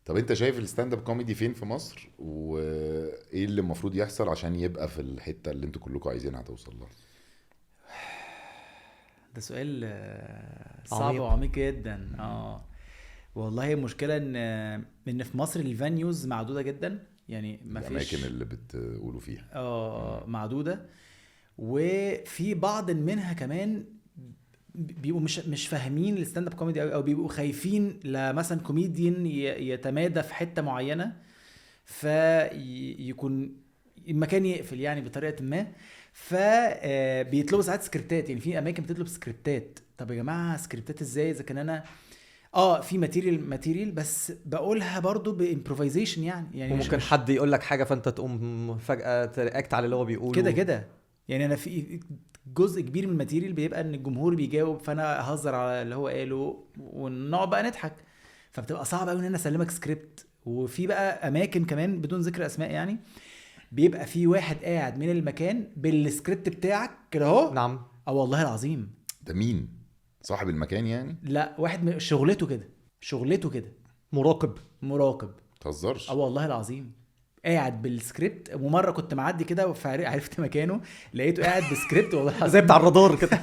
طب انت شايف الستاند اب كوميدي فين في مصر وايه اللي المفروض يحصل عشان يبقى في الحته اللي انتوا كلكم عايزينها توصل لها؟ ده سؤال صعب عميق. وعميق جدا. والله المشكله ان في مصر الفانيوز معدوده جدا. يعني ما فيش الاماكن اللي بتقولوا فيها معدوده. وفي بعض منها كمان بيبقوا مش فاهمين الستاند اب كوميدي او بيبقوا خايفين لمثلا كوميديان يتمادى في حته معينه فيكون المكان يقفل يعني بطريقه ما. فبيطلبوا ساعات سكريبتات. يعني في اماكن بتطلب سكريبتات. طب يا جماعه سكريبتات ازاي اذا كان انا في ماتيريال بس بقولها برضو بامبروفيزيشن يعني وممكن حد يقول لك حاجه فانت تقوم فجاه ترياكت على اللي هو بيقوله كده. يعني انا في جزء كبير من الماتيريال بيبقى ان الجمهور بيجاوب فانا اهزر على اللي هو قاله ونقعد بقى نضحك. فبتبقى صعب قوي ان انا اسلمك سكريبت. وفي بقى اماكن كمان بدون ذكر اسماء يعني بيبقى في واحد قاعد من المكان بالسكريبت بتاعك كده اهو. نعم. والله العظيم. ده مين صاحب المكان يعني؟ لا واحد من شغلته كده مراقب تهزرش. والله العظيم قاعد بالسكريبت. ومره كنت معدي كده وعرفت مكانه لقيته قاعد بسكريبت والله زي بتاع الرادار كده.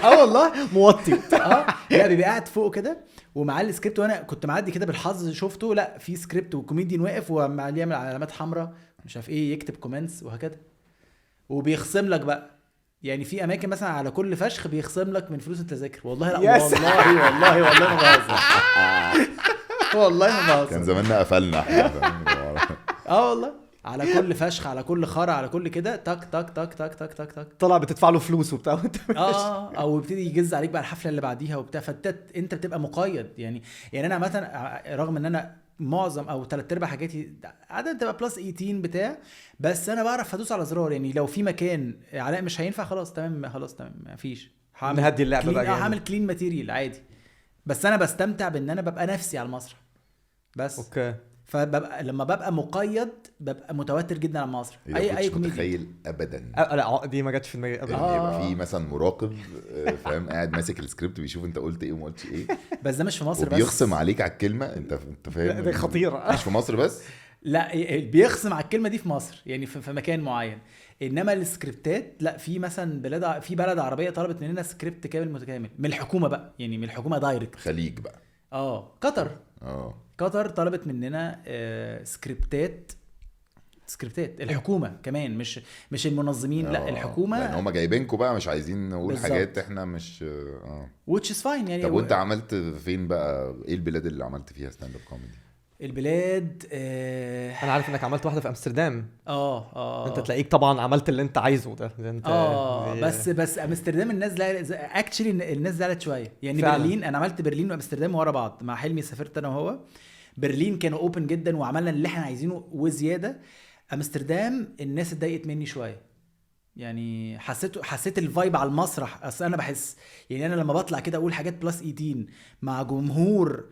والله موطي. لا بيبقى قاعد فوق كده ومعاه السكريبت. وانا كنت معدي كده بالحظ شفته لا في سكريبت وكوميديان واقف وعمال يعمل علامات حمراء مش عارف ايه يكتب كومنتس وهكذا. وبيخصم لك بقى. يعني في اماكن مثلا على كل فشخ بيخصم لك من فلوس التذاكر. والله لا والله ما بهزر. والله ما بهزر. كان زماننا قفلنا احنا. والله على كل فشخ على كل خرا على كل كده تك تك تك تك تك تك تك طلع بتدفع له فلوس وبتاع وانت او يبتدي يجز عليك بقى الحفله اللي بعديها وبتاع. انت بتبقى مقيد يعني انا مثلا رغم ان انا معظم او 3/4 حاجاتي عاده تبقى بلس 18 بتاع بس انا بعرف ادوس على زرار. يعني لو في مكان علاء مش هينفع خلاص تمام مفيش نهدي اللعبه بقى. هعمل كلين ماتيريال عادي. بس انا بستمتع بان انا ببقى نفسي على المسرح بس. اوكي. فببقى لما ببقى مقيد ببقى متوتر جدا على المسرح. اي كوميدي متخيل ابدا. لا دي ما جاتش في دماغي ابدا. يبقى في مثلا مراقب فاهم قاعد ماسك السكريبت بيشوف انت قلت ايه وما قلتش ايه. بس ده مش في مصر بس. وبيخصم عليك على الكلمه. انت فاهم دي خطيره. مش في مصر بس. لا بيخصم على الكلمه دي في مصر يعني في مكان معين. انما السكريبتات لا في مثلا بلد عربيه طلبت مننا سكريبت كامل متكامل من الحكومه بقى. يعني من الحكومه دايركت. خليج بقى. قطر طلبت مننا سكريبتات الحكومه كمان مش المنظمين. لا الحكومه لان هم جايبينكم بقى مش عايزين نقول بالزبط. حاجات احنا مش which is fine يعني. طب وانت عملت فين بقى؟ ايه البلاد اللي عملت فيها ستاند اب كوميدي؟ البلاد انا عارف انك عملت واحده في امستردام. انت تلاقيك طبعا عملت اللي انت عايزه ده انت بس امستردام الناس اكشلي الناس زعلت شويه يعني فعلا. برلين انا عملت برلين وامستردام ورا بعض مع حلمي، سافرت انا وهو. برلين كانوا اوبن جدا وعملنا اللي احنا عايزينه وزياده. امستردام الناس اتضايقت مني شويه يعني، حسيت الفايب على المسرح. اصل انا بحس يعني انا لما بطلع كده اقول حاجات بلس 18 مع جمهور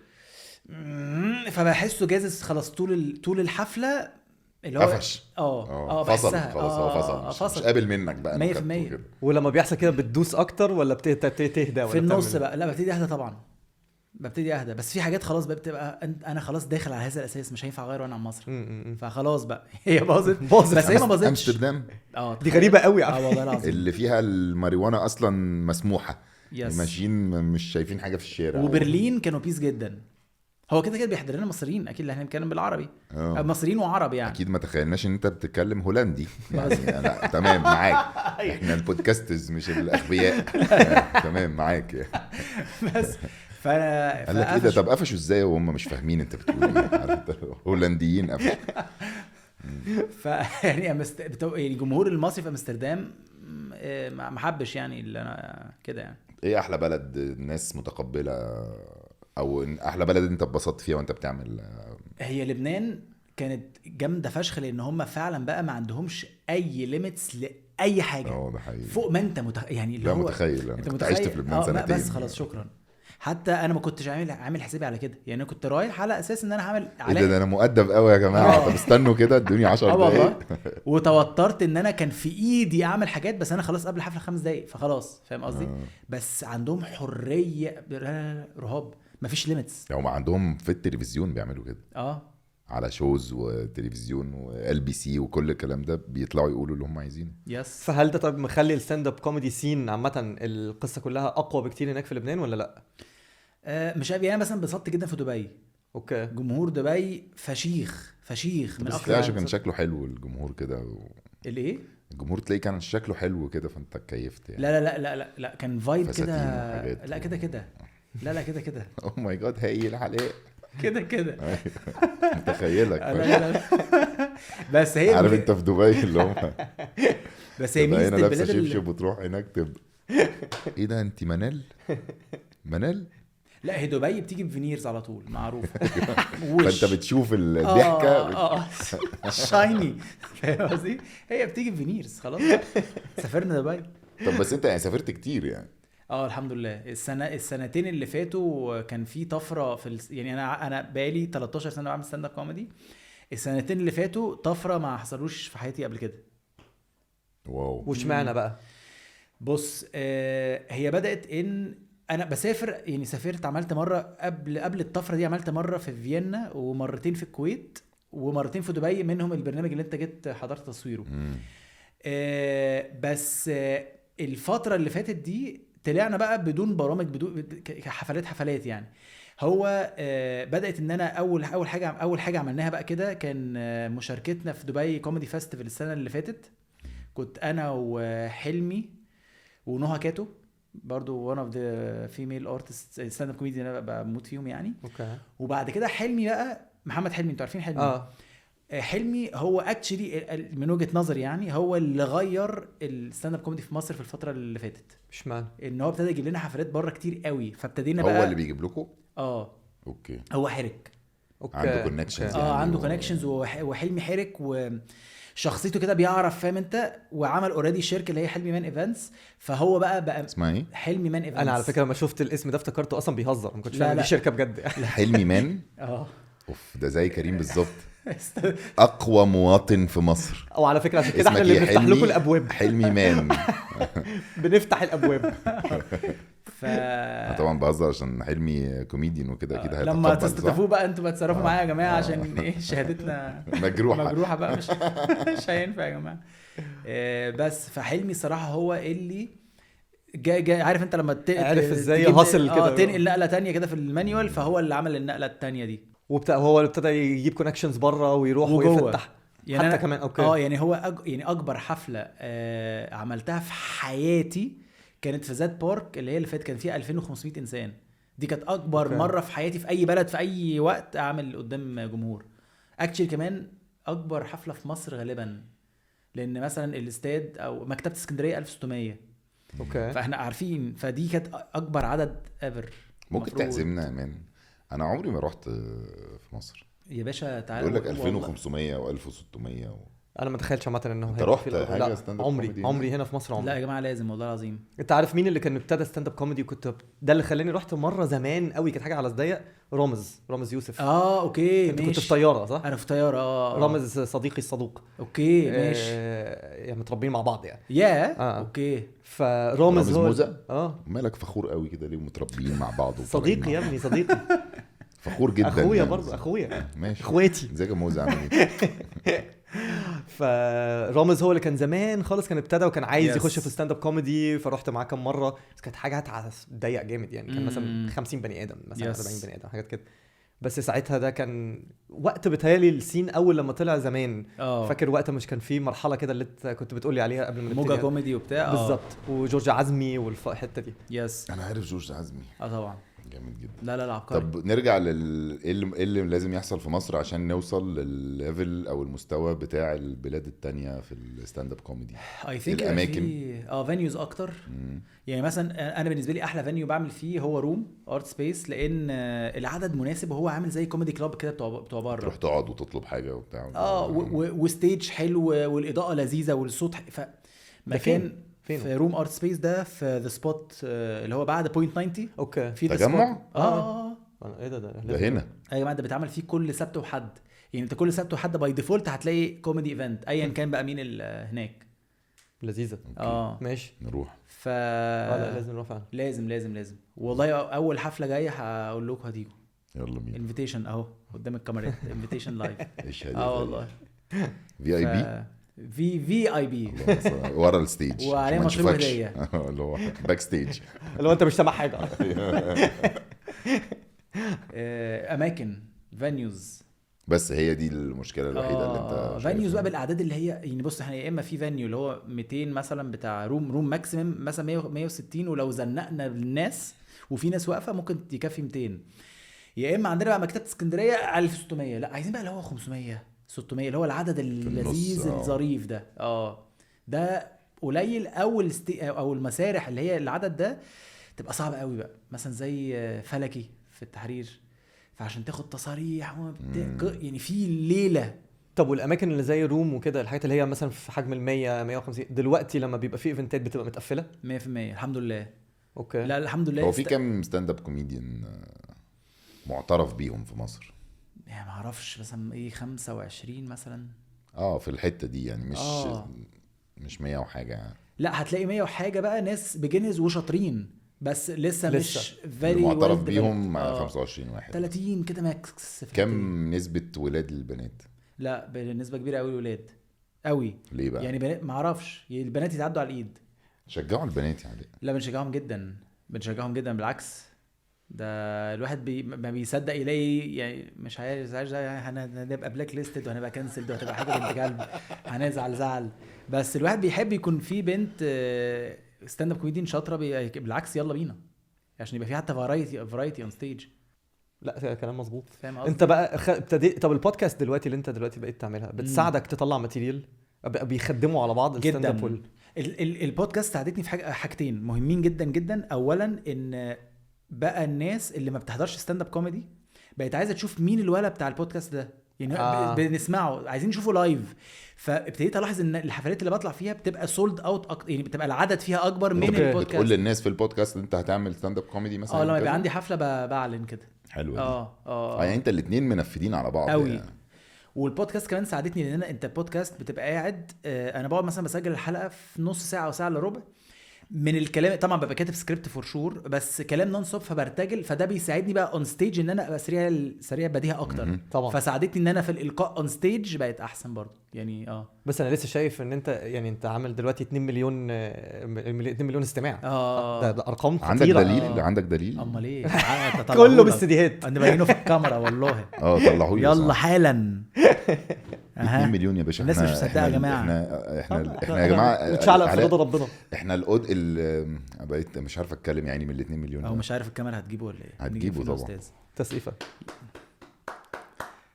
فبحسه جازز خلاص طول الحفله اللي هو قفش. فصل بحسها. خلاص هو فصل مش قابل منك بقى 100%. ولما بيحصل كده بتدوس اكتر ولا تهدى ولا في النص بقى؟ لا ببتدي اهدى طبعا، ببتدي اهدى. بس في حاجات خلاص بقى بتبقى انا خلاص داخل على هذا الاساس مش هينفع اغير وانا على مصر. فخلاص بقى هي باظت بس هي ما باظتش. امستردام دي غريبه قوي والله العظيم اللي فيها الماريوانا اصلا مسموحه، ماشيين مش شايفين حاجه في الشارع. وبرلين كانوا بيس جدا. هو كده بيحضر لنا مصريين اكيد اللي احنا بنتكلم بالعربي. مصريين وعرب يعني. اكيد ما تخيلناش ان انت بتتكلم هولندي يعني. انا تمام معاك، احنا البودكاسترز مش الاغبياء. تمام معاك يعني. بس قال لك ايه ده؟ طب قفشوا ازاي وهم مش فاهمين انت بتقول ايه؟ هولنديين قفشوا. يعني الجمهور المصري في امستردام ما حبش يعني اللي انا كده يعني. ايه احلى بلد الناس متقبله او احلى بلد انت اتبسطت فيها وانت بتعمل؟ هي لبنان كانت جامده فشخ لان هم فعلا بقى ما عندهمش اي ليميتس لاي حاجه. ده حقيقي. فوق ما انت يعني اللي هو متخيل. انت عشت في لبنان سنتين بس خلاص شكرا. حتى انا ما كنتش عامل حسابي على كده يعني. انا كنت رايح على اساس ان انا هعمل ايه ده انا مؤدب قوي يا جماعه. طب استنوا كده ادوني 10 دقايق. وتوترت ان انا كان في ايدي اعمل حاجات بس انا خلاص قبل الحفله 5 دقايق فخلاص فاهم قصدي. بس عندهم حريه رهاب مفيش ليميتس. هم عندهم في التلفزيون بيعملوا كده على شوز وتلفزيون وال بي سي وكل الكلام ده بيطلعوا يقولوا اللي هم عايزينه. يس. فهل ده طب مخلي الستاند اب كوميدي سين عامه القصه كلها اقوى بكتير هناك في لبنان ولا لا؟ مش عارف يعني. انا مثلا انبسطت جدا في دبي. اوكي. جمهور دبي فشيخ من اكتر. عشان كان شكله حلو الجمهور كده الايه الجمهور تلاقي كان شكله حلو كده فانت اتكيفت يعني. لا لا لا لا لا كان فايب كده. لا كده لا كده اوه ماي جاد هايل عليك كده متخيلك. لا. بس هي عارف انت في دبي اللي هم بس هي ميزه البلاد اللي شبشب وتروح هناك تبقى ايه ده انت منال. لا هي دبي بتيجي بفينيرز على طول معروف. فانت بتشوف الضحكه شايني فاهم قصدي. هي بتيجي بفينيرز خلاص. سافرنا دبي. طب بس انت يعني سافرت كتير يعني. الحمد لله. السنتين اللي فاتوا كان في طفره في يعني انا بقالي 13 سنه بعمل ستاند اب كوميدي. السنتين اللي فاتوا طفره ما حصلوش في حياتي قبل كده. واو. وش معنى بقى؟ بص هي بدات ان انا بسافر يعني. سافرت عملت مره قبل الطفره دي. عملت مره في فيينا ومرتين في الكويت ومرتين في دبي. منهم البرنامج اللي انت جيت حضرت تصويره. بس الفتره اللي فاتت دي طلعنا بقى بدون برامج بدون حفلات يعني. هو بدات ان انا اول حاجه عملناها بقى كده كان مشاركتنا في دبي كوميدي فيستيفال السنه اللي فاتت. كنت انا وحلمي ونوها كاتو برضو one of the female artists stand up comedian انا بموت فيهم يعني. اوكي. وبعد كده حلمي بقى محمد حلمي. انتوا عارفين حلمي؟ حلمي هو اكشلي من وجهة نظري يعني هو اللي غير الستاند اب كوميدي في مصر في الفترة اللي فاتت. مش معنى ان هو ابتدى يجيب لنا حفلات بره كتير قوي فابتدينا بقى. هو اللي بيجيب لكم؟ اوكي. هو حرك. عنده كونكشنز يعني عنده كونكشنز وحلمي حرك وشخصيته كده بيعرف فاهم انت. وعمل اوريدي شركه اللي هي حلمي مان ايفنتس. فهو بقى اسمها ايه؟ حلمي مان ايفنتس. انا على فكره لما شفت الاسم ده افتكرته اصلا بيهزر. ما كنتش فاهم دي شركه بجد. حلمي مان. ده زي كريم بالظبط. اقوى مواطن في مصر. او على فكره عشان كده احنا اللي بنفتح لكم الابواب. حلمي مان. بنفتح الابواب. طبعا بهزر عشان حلمي كوميديان وكده اكيد هيتقبل. لما تستضيفوه بقى انتوا بتصرفوا معايا يا جماعه عشان ايه شهادتنا مجروحه بقى مش هينفع يا جماعه. بس فحلمي الصراحه هو اللي جاي عارف انت لما عارف ازاي هاصل كده تنقل نقله تانية كده في المانيوال. فهو اللي عمل النقله التانية دي. هو اللي ابتدى يجيب كونكشنز بره ويروح ويفتح يعني حتى كمان. اوكي. يعني هو يعني اكبر حفله عملتها في حياتي كانت في زاد بارك اللي هي اللي فات كان فيها 2500 انسان. دي كانت اكبر أوكي. مره في حياتي في اي بلد في اي وقت اعمل قدام جمهور. اكشلي كمان اكبر حفله في مصر غالبا، لان مثلا الاستاد او مكتبه اسكندريه 1600 اوكي فاحنا عارفين، فدي كانت اكبر عدد ايفر. ممكن تحزمنا يا مان؟ انا عمري ما رحت في مصر. يا باشا تعالى. بيقول لك 2500 و1600 انا ما تخيلش عامه انه انت هيبقى رحت في حاجة لا، stand up عمري comedy عمري هنا في مصر عمري. لا يا جماعه لازم والله العظيم. انت عارف مين اللي كان ابتدى ستاند اب كوميدي؟ كنت ده اللي خلاني رحت مره زمان قوي، كانت حاجه على صديق. رامز يوسف. اوكي انت ماشي. كنت في طياره صح؟ انا في طياره. رامز صديقي الصدوق. اوكي ماشي. يعني متربيين مع بعض يعني. اوكي. فرامز هو موزة؟ اه مالك فخور قوي كده ليه؟ متربيين مع بعض صديقي يا ابني صديقي. فخور جدا اخويا يعني. برضه اخويا ماشي اخواتي. ازيك يا موزة عامل ايه؟ فرامز هو اللي كان زمان خالص كان ابتدى وكان عايز Yes. يخش في ستاند اب كوميدي، فرحت معاه كام مره بس كانت حاجه ضيق جامد يعني. كان مثلا 50 بني ادم مثلا Yes. 40 بني ادم حاجات كده. بس ساعتها ده كان وقت بتهيالي السين اول لما طلع زمان. فاكر وقت مش كان في مرحله كده اللي كنت بتقولي عليها قبل ما موجة كوميدي وبتاع. بالظبط. وجورج عزمي والحته دي. يس. انا عارف جورج عزمي طبعا جامد جدا. لا عبقري. طب نرجع إيه اللي لازم يحصل في مصر عشان نوصل للليفل او المستوى بتاع البلاد التانية في الستاند اب كوميدي؟ اي ثينك الاماكن فينيوز اكتر. يعني مثلا انا بالنسبه لي احلى فينيو بعمل فيه هو روم ارت سبيس، لان العدد مناسب وهو عامل زي كوميدي كلاب كده بتوع بره. تروح تقعد وتطلب حاجه وبتاع وستيج حلو والاضاءه لذيذه والصوت مكان فين؟ في روم ارت سبيس ده في ذا سبوت اللي هو بعد بوينت 90. اوكي في تجمع. ايه ده ده هنا يا جماعه ده بيتعمل فيه كل سبت وحد. يعني انت كل سبت وحد باي ديفولت هتلاقي كوميدي ايفنت ايا كان بقى مين هناك. لذيذه. ماشي نروح. لا لازم نروح فعلا. لازم والله. اول حفله جايه هقول لكم هتيجوا. يلا بينا. انفيتيشن اهو قدام الكاميرا. انفيتيشن لايف. ايش والله في اي بي في اي بي ورا الستيج وعليه مشروب هديه اللي هو باك ستيج اللي هو انت مش سامع حاجه. اماكن فينيوز. بس هي دي المشكله الوحيده اللي انت فينيوز بقى بالاعداد اللي هي يعني بص احنا يا اما في فينيو اللي هو 200 مثلا بتاع روم ماكسيمم مثلا 160 ولو زنقنا الناس وفي ناس واقفه ممكن يكفي 200. يا اما عندنا بقى مكتبه اسكندريه 1600. لا عايزين بقى اللي هو 500 600 اللي هو العدد اللذيذ الظريف ده. ده قليل. او المسارح اللي هي العدد ده تبقى صعب قوي بقى مثلا زي فلكي في التحرير، فعشان تاخد تصاريح يعني في ليله. طب والاماكن اللي زي روم وكده الحاجات اللي هي مثلا في حجم ال100 150 دلوقتي لما بيبقى في ايفنتات بتبقى متقفله 100% الحمد لله. اوكي. لا الحمد لله. هو في كام ستاند اب كوميديان معترف بيهم في مصر؟ يعني ما اعرفش مثلا ايه 25 مثلا. في الحته دي يعني مش 100 وحاجه يعني. لا هتلاقي 100 وحاجه بقى ناس بيجنز وشاطرين بس لسه مش فيري معترف بيهم 25 واحد 30 كده ماكس. كم نسبه ولاد البنات؟ لا بنسبه كبيره قوي الولاد قوي. ليه بقى؟ يعني ما اعرفش البنات يتعدوا على الايد. شجعوا البنات يعني؟ لا بنشجعهم جدا بالعكس. ده الواحد ما بيصدق يلاقي يعني مش عارف هنبقى بلاك ليستد وهنبقى كانسلد وهتبقى حاجه بنت كلب هنزعل. بس الواحد بيحب يكون في بنت ستاند اب كوميديان شاطره بالعكس يلا بينا عشان يبقى في حتى فرايتي اون ستيج. لا كلام مظبوط. انت بقى ابتديت. طب البودكاست دلوقتي اللي انت دلوقتي بقيت تعملها بتساعدك تطلع ماتيريال بيخدموا على بعض الستاند اب البودكاست ساعدتني في حاجتين مهمين جدا جدا. اولا ان بقى الناس اللي ما بتحضرش ستاند اب كوميدي بقت عايزه تشوف مين الولد بتاع البودكاست ده يعني. بنسمعه عايزين نشوفه لايف. فابتديت الاحظ ان الحفلات اللي بطلع فيها بتبقى سولد اوت يعني بتبقى العدد فيها اكبر من البودكاست. بتقول للناس في البودكاست انت هتعمل ستاند اب كوميدي مثلا؟ لما يبقى عندي حفله بعلن كده. حلو يعني انت الاثنين منفذين على بعض قوي يعني. والبودكاست كمان ساعدتني لان انت البودكاست بتبقى قاعد انا بقعد مثلا بسجل الحلقه في نص ساعه او ساعه الا ربع من الكلام. طبعا ببقى كاتب سكريبت فور شور بس كلام نون ستوب فبرتجل. فده بيساعدني بقى اون ستيج ان انا ابقى سريع بديهه اكتر. طبعا فساعدتني ان انا في الالقاء اون ستيج بقت احسن برضه يعني. بس انا لسه شايف ان انت يعني انت عامل دلوقتي 2 مليون استماع. ده ارقام خطيره. عندك دليل امال ايه؟ كله بالسيديهات انا باينه في الكاميرا والله. طلعوا لي يلا حالا. أها. 2 مليون يا باشا. الناس مش مصدقة يا جماعة. احنا يا جماعه نتشعلق في علاء، رضا ربنا. احنا بقيت مش عارف اتكلم يعني من ال 2 مليون او ده. مش عارف الكاميرا هتجيبه ولا ايه. هتجيبه نجيب فين يا طبعا. أستاذ؟ تسقيفه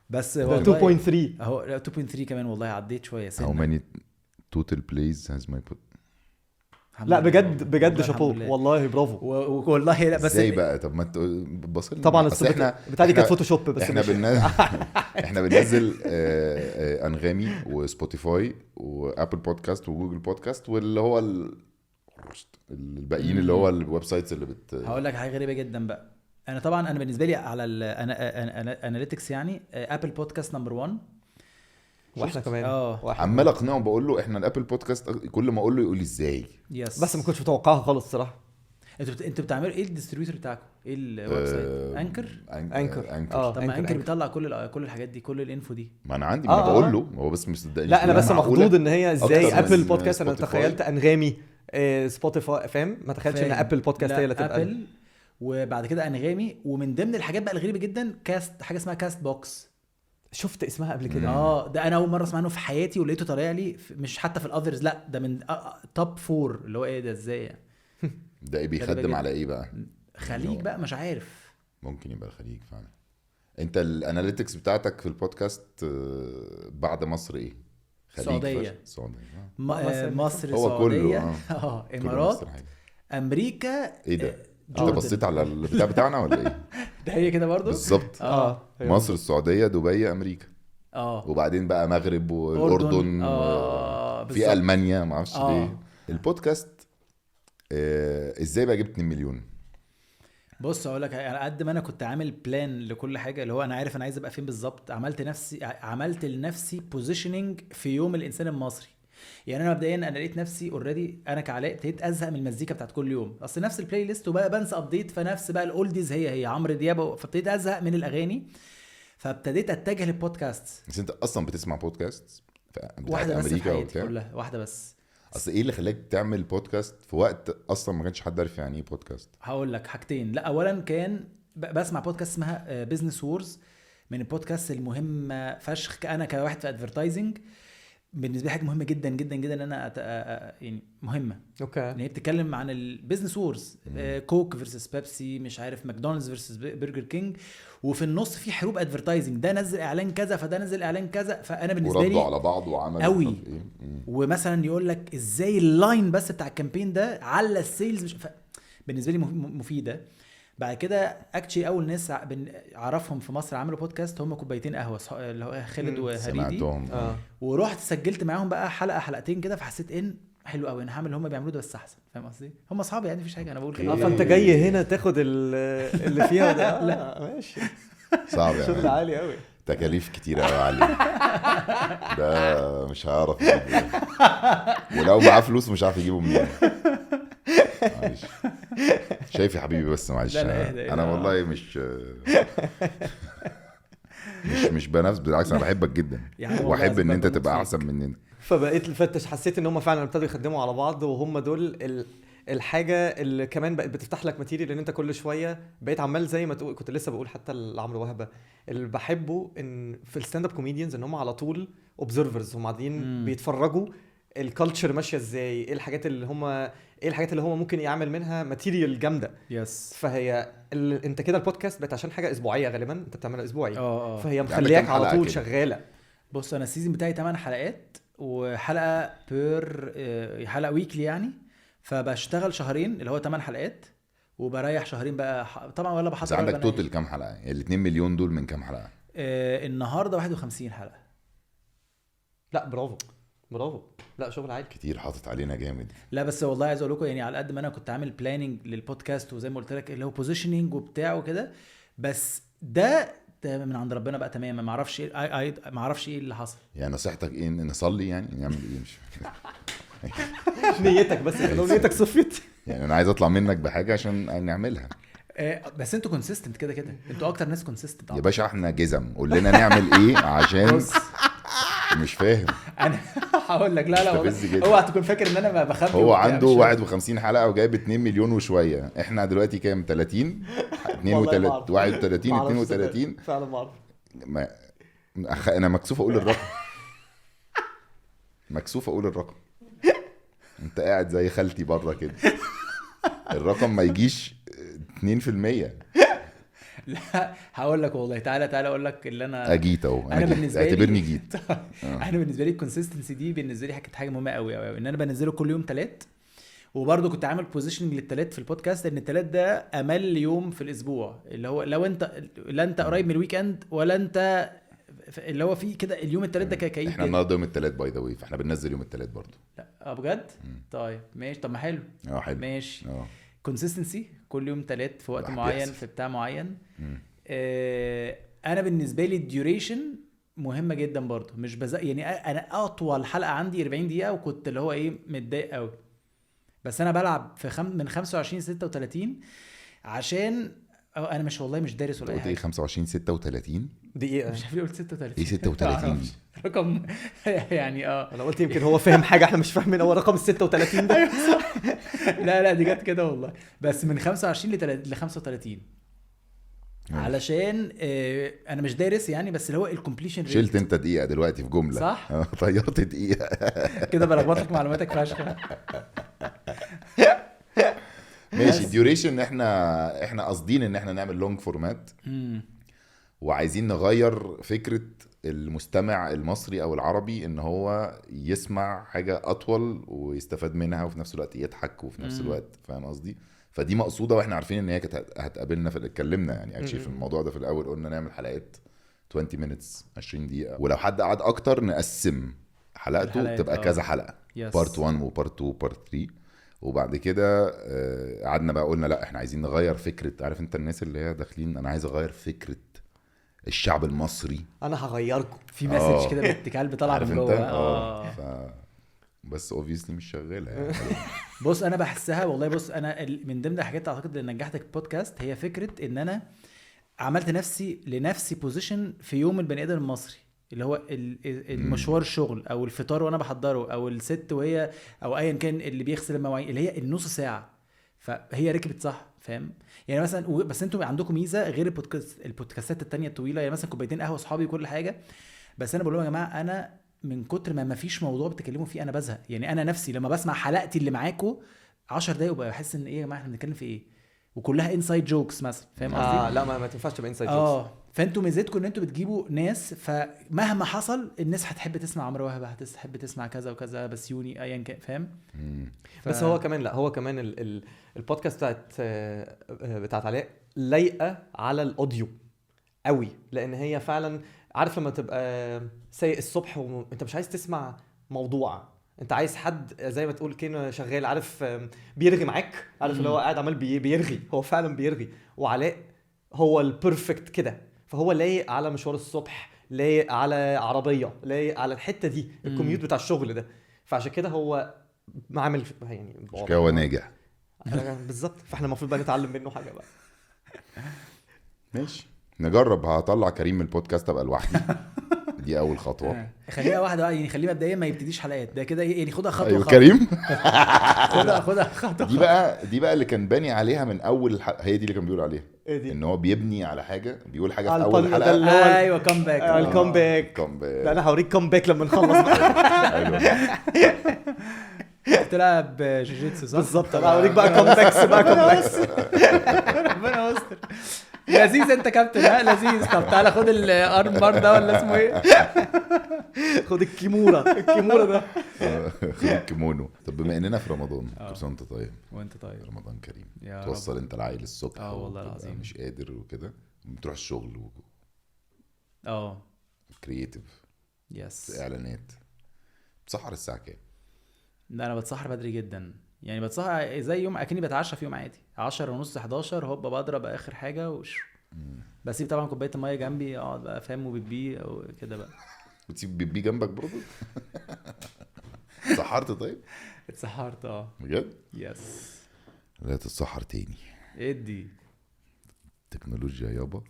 بس ده والله 2.3. اهو 2.3 كمان والله عديت شويه How سنة. many total plays has my pod؟ الحمد لا لله. بجد بجد والله شابوه الحمد لله. والله برافو. والله لا بس ازاي بقى؟ طب ما انت بص لنا. طبعا أصل احنا بتاع دي كانت إحنا- فوتوشوب بس احنا ماشي. احنا بننزل انغامي وسبوتيفاي وابل بودكاست وجوجل بودكاست واللي هو الباقيين اللي هو الويب سايتس اللي هقول لك حاجه غريبه جدا بقى. انا طبعا انا بالنسبه لي على الاناليتكس يعني ابل بودكاست نمبر 1. واحنا كمان واحد. عمال اقنعه بقول له احنا الابل بودكاست، كل ما اقول له يقول لي ازاي. يس بس ما كنتش متوقعها خالص صراحه. انتوا بتعملوا ايه الديستريبيوتور بتاعكم؟ ايه الويب سايت؟ انكر. أنكر. طب ما انكر بيطلع كل الحاجات دي، كل الانفو دي. ما انا عندي، ما انا بقول له هو بس مش صدقني. لا انا بس مخضوض ان هي ازاي أكتر ابل من بودكاست. انا سبوتيفاي. تخيلت انغامي سبوتيفاي فاهم، ما تخيلتش ان ابل بودكاست هي اللي تبقى ابل وبعد كده انغامي. ومن ضمن الحاجات بقى الغريبه جدا كاست، حاجه اسمها كاست بوكس. شفت اسمها قبل كده. ده انا اول مره اسمع عنه في حياتي ولقيته طالع لي مش حتى في الاذرز، لا ده من توب 4 اللي هو ايه ده ازاي يعني. ده ايه بيخدم على ايه بقى؟ خليج بقى مش عارف. ممكن يبقى الخليج فعلا. انت الاناليتكس بتاعتك في البودكاست بعد مصر ايه؟ السعوديه. مصر هو السعوديه كله امارات امريكا. ايه ده؟ انت بصيت على البتاع بتاعنا ولا ايه؟ ده هي كده برضو بالظبط. مصر السعوديه دبي امريكا. وبعدين بقى مغرب والاردن في المانيا ما اعرفش ليه. البودكاست ازاي بقى جبت 2 مليون؟ بص اقول لك، على قد ما انا كنت عامل بلان لكل حاجه اللي هو انا عارف انا عايز ابقى فين بالظبط، عملت لنفسي بوزيشننج في يوم الانسان المصري. يعني انا مبدئيا انا لقيت نفسي اوريدي انا كعلاء ابتديت ازهق من المزيكا بتاعت كل يوم، اصل نفس البلاي ليست وبقى بنسى ابديت، فنفس بقى الاولديز هي عمرو دياب، فابتديت ازهق من الاغاني، فابتديت اتجه للبودكاست. بس انت اصلا بتسمع بودكاست واحده بس امريكا في حياتي وبتاع؟ كلها واحده بس. اصل ايه اللي خلاك تعمل بودكاست في وقت اصلا ما كانش حد عارف يعني ايه بودكاست؟ هقول لك حاجتين. لا اولا كان بسمع بودكاست اسمها بيزنس وورز، من البودكاست المهمه فشخ. انا كواحد في ادفرتايزنج بالنسبه لي حاجه مهمه جدا جدا جدا ان انا يعني مهمه. ان هي بتتكلم عن البيزنس وورز، كوك فيرسس بيبسي، مش عارف ماكدونالدز فيرسس برجر كينج، وفي النص في حروب ادفرتايزنج، ده نزل اعلان كذا فده نزل اعلان كذا. فانا بالنسبه لي وردوا على بعض وعملوا قوي. ومثلا يقول لك ازاي اللاين بس بتاع الكامبين ده على السيلز، مش بالنسبه لي مفيده. بعد كده اكتشلي اول ناس اعرفهم في مصر عملوا بودكاست هم كوبايتين قهوه، اللي هو خالد وهريدي. ورحت سجلت معاهم بقى حلقه حلقتين كده، فحسيت ان حلو قوي انا هعمل اللي هم بيعملوه ده بس احسن. فاهم قصدي؟ هم اصحابي يعني مفيش حاجه انا بقول كده. فانت جاي هنا تاخد اللي فيها ده. لا ماشي صعب يعني، شغل عالي قوي، تكاليف كتير قوي عليه. ده مش هعرف يجيبه، ولو معاه فلوس مش عارف يجيبه منين. معلش شايف يا حبيبي، بس معلش انا والله مش بنفس، بالعكس انا بحبك جدا واحب ان انت تبقى احسن مننا. فبقيت الفتش حسيت ان هم فعلا ابتدوا يخدموا على بعض، وهم دول الحاجه اللي كمان بقت بتفتح لك ماتيريال، لان انت كل شويه بقيت عمال زي ما تقول. كنت لسه بقول حتى لعمرو وهبه اللي بحبه ان في الستاند اب كوميديانز ان هم على طول اوبزرفرز، هم قاعدين بيتفرجوا الكالتشر ماشيه ازاي، ايه الحاجات اللي هم ممكن يعمل منها ماتيريال جامده. يس. فهي انت كده البودكاست بقت عشان حاجه اسبوعيه غالبا انت بتعملها اسبوعي. فهي مخلياك على طول شغاله. بص انا السيزون بتاعي 8 حلقات وحلقه حلقه ويكلي يعني، فبشتغل شهرين اللي هو 8 حلقات وبريح شهرين بقى طبعا. ولا بحضر. بس عندك توتال كام حلقه؟ يعني ال 2 مليون دول من كام حلقه؟ النهارده 51 حلقه. لا برافو. لا شغل عادي كتير حاطط علينا جامد. لا بس والله عايز اقول لكم يعني على قد ما انا كنت عامل بلاننج للبودكاست وزي ما قلت لك اللي هو بوزيشننج وبتاع وكده، بس ده من عند ربنا بقى تماما. ما اعرفش ايه اللي حصل. يعني نصيحتك ايه؟ نصلي يعني نعمل ايه؟ مش نيتك بس لو نيتك صفيت يعني انا عايز اطلع منك بحاجه عشان نعملها. بس انتوا كونسيستنت كده انتوا اكتر ناس كونسيستنت يا باشا. احنا جزم، قول لنا نعمل ايه عشان مش فاهم. انا هقول لك لا والله اوعى تكون فاكر ان انا ما بخبي. هو عنده 51 حلقه وجايب 2 مليون وشويه. احنا دلوقتي كام؟ 30 31 32 فعلا ما اعرف. انا مكسوف اقول الرقم. مكسوف اقول الرقم. انت قاعد زي خالتي بره كده. الرقم ما يجيش 2%. لا هقول لك والله، تعالى اقول لك اللي انا اجيت اهو. انا بالنسبه لي اعتبرني جيت. انا بالنسبه لي الكونسيستنسي دي بالنسبه لي كانت حاجه مهمه قوي قوي، ان انا بنزله كل يوم 3. وبرضه كنت عامل بوزيشننج للتلات في البودكاست، ان التلات ده امل يوم في الاسبوع، اللي هو لو انت لا انت قريب من الويك اند ولا انت اللي هو فيه كده اليوم التلات ده كئيب. احنا النهارده يوم التلات باي ذا واي، فاحنا بننزل يوم التلات برضه. لا بجد. طيب ماشي، طب ما حلو. حلو. ماشي. اه كونسيستنسي كل يوم 3 في وقت الواحد معين بيحسب. في بتاع معين. انا بالنسبه لي الديوريشن مهمه جدا برضو، مش يعني انا اطول حلقه عندي 40 دقيقه، وكنت اللي هو ايه متضايق قوي، بس انا بلعب في من 25 36 عشان انا مش والله مش دارس ولا اي قلت ايه؟ حاجه. 25 36 دقيقه. مش عارف ليه قلت 36. ايه 36 دي؟ رقم يعني انا قلت يمكن هو فاهم حاجه احنا مش فاهمين، هو رقم 36 ده. لا دي جت كده والله، بس من 25 ل 35 علشان انا مش دارس يعني، بس اللي هو الكومبليشن ريت. شلت انت دقيقه دلوقتي في جمله صح؟ طيرت دقيقه كده بلخبط لك معلوماتك فشخ. ماشي. الديوريشن احنا قاصدين ان احنا نعمل لونج فورمات، وعايزين نغير فكره المستمع المصري او العربي ان هو يسمع حاجه اطول ويستفاد منها وفي نفس الوقت يضحك وفي نفس الوقت، فاهم قصدي؟ فدي مقصوده، واحنا عارفين ان هي كانت هتقابلنا في اتكلمنا يعني اكشلي في الموضوع ده في الاول، قلنا نعمل حلقات 20 minutes 20 دقيقه، ولو حد قعد اكتر نقسم حلقته الحلقات، تبقى كذا حلقه، بارت 1 وبارت 2 وبارت 3. وبعد كده قعدنا بقى قلنا لا احنا عايزين نغير فكره، عارف انت الناس اللي هي داخلين انا عايز اغير فكره الشعب المصري، انا هغيركم في مسج كده بالتكال طالعه عارف من انت جوه. بس obviously مش شغاله يعني. بص انا بحسها والله، بص انا من ضمن الحاجات اعتقد اللي نجحتك البودكاست هي فكره ان انا عملت لنفسي بوزيشن في يوم البني ادم المصري، اللي هو المشوار الشغل او الفطار وانا بحضره، او الست وهي او ايا كان اللي بيغسل المواعين، اللي هي النص ساعه، فهي ركبت صح، فاهم يعني مثلا. بس انتوا عندكم ميزه غير البودكاستات التانية الطويله، يعني مثلا كوبايتين قهوه اصحابي وكل حاجه، بس انا بقول لهم يا جماعه انا من كتر ما فيش موضوع بتكلموا فيه انا بزهق، يعني انا نفسي لما بسمع حلقتي اللي معاكم 10 دقايق وبقى بحس ان ايه يا جماعه احنا بنتكلم في ايه، وكلها انسايد جوكس مثلا، فاهم قصدي؟ لا ما تنفعش تبقى انسايد جوكس. فانتوا ميزتكم ان انتوا بتجيبوا ناس، فمهما حصل الناس هتحب تسمع عمرو وهبه، هتحب تسمع كذا وكذا، بس يوني ايا كان، فاهم؟ بس هو كمان هو كمان البودكاست بتاعت علاء لايقه على الاوديو قوي، لان هي فعلا عارف لما تبقى سايق الصبح وانت مش عايز تسمع موضوع، انت عايز حد زي ما تقول كده شغال، عارف بيرغي معاك، عارف اللي هو قاعد عمال بيرغي، هو فعلا بيرغي. وعلاء هو البرفكت كده، فهو لايق على مشوار الصبح، لايق على عربيه، لايق على الحته دي الكوميوت بتاع الشغل ده، فعشان كده هو عامل يعني هو ناجح بالظبط. فاحنا المفروض بقى نتعلم منه حاجه بقى. ماشي نجرب. هطلع كريم من البودكاست ابقى لوحدي. دي اول خطوه. خليها واحده يعني، خليه مبدئيا ما يبتديش حلقات ده كده يعني، خدها خطوه ايوه خطوة. كريم. خدها خطوه. دي بقى اللي كان باني عليها من اول هي دي اللي كان بيقول عليها ايه دي؟ ان هو بيبني على حاجه، بيقول حاجه في على اول البن- ده حلقه. اللي هو ايوه كومباك. الكومباك. كومباك. لا انا هوريك كومباك لما نخلص بقى. بتلعب جوجيتسو صح؟ بالظبط. انا هوريك بقى كومباكس بقى كومباكس. ربنا يستر. لذيذ انت كابتن، ها لذيذ. طب تعالى خد الارم بار ده ولا اسمه ايه؟ خد الكيمورا ده. خد الكيمونو. طب بما اننا في رمضان، كل سنه وانت طيب. وانت طيب. رمضان كريم. يا توصل انت العيل الصبح والله العظيم مش قادر وكده، بتروح الشغل كرييتيف يس اعلانات، بتسحر الساعه كام؟ لا انا بتسحر بدري جدا، يعني بتسحر زي يوم اكني بتعشى في يوم عادي 10:30 11 هوب بضرب اخر حاجه بسيب طبعا كوبايه الميه جنبي، اقعد بقى فاهم وبيبي او كده بقى. بتسيب بيبي جنبك برضه؟ سحرت طيب؟ اتسحرت بجد؟ يس. لا تتسحر تاني. ادي تكنولوجيا يابا.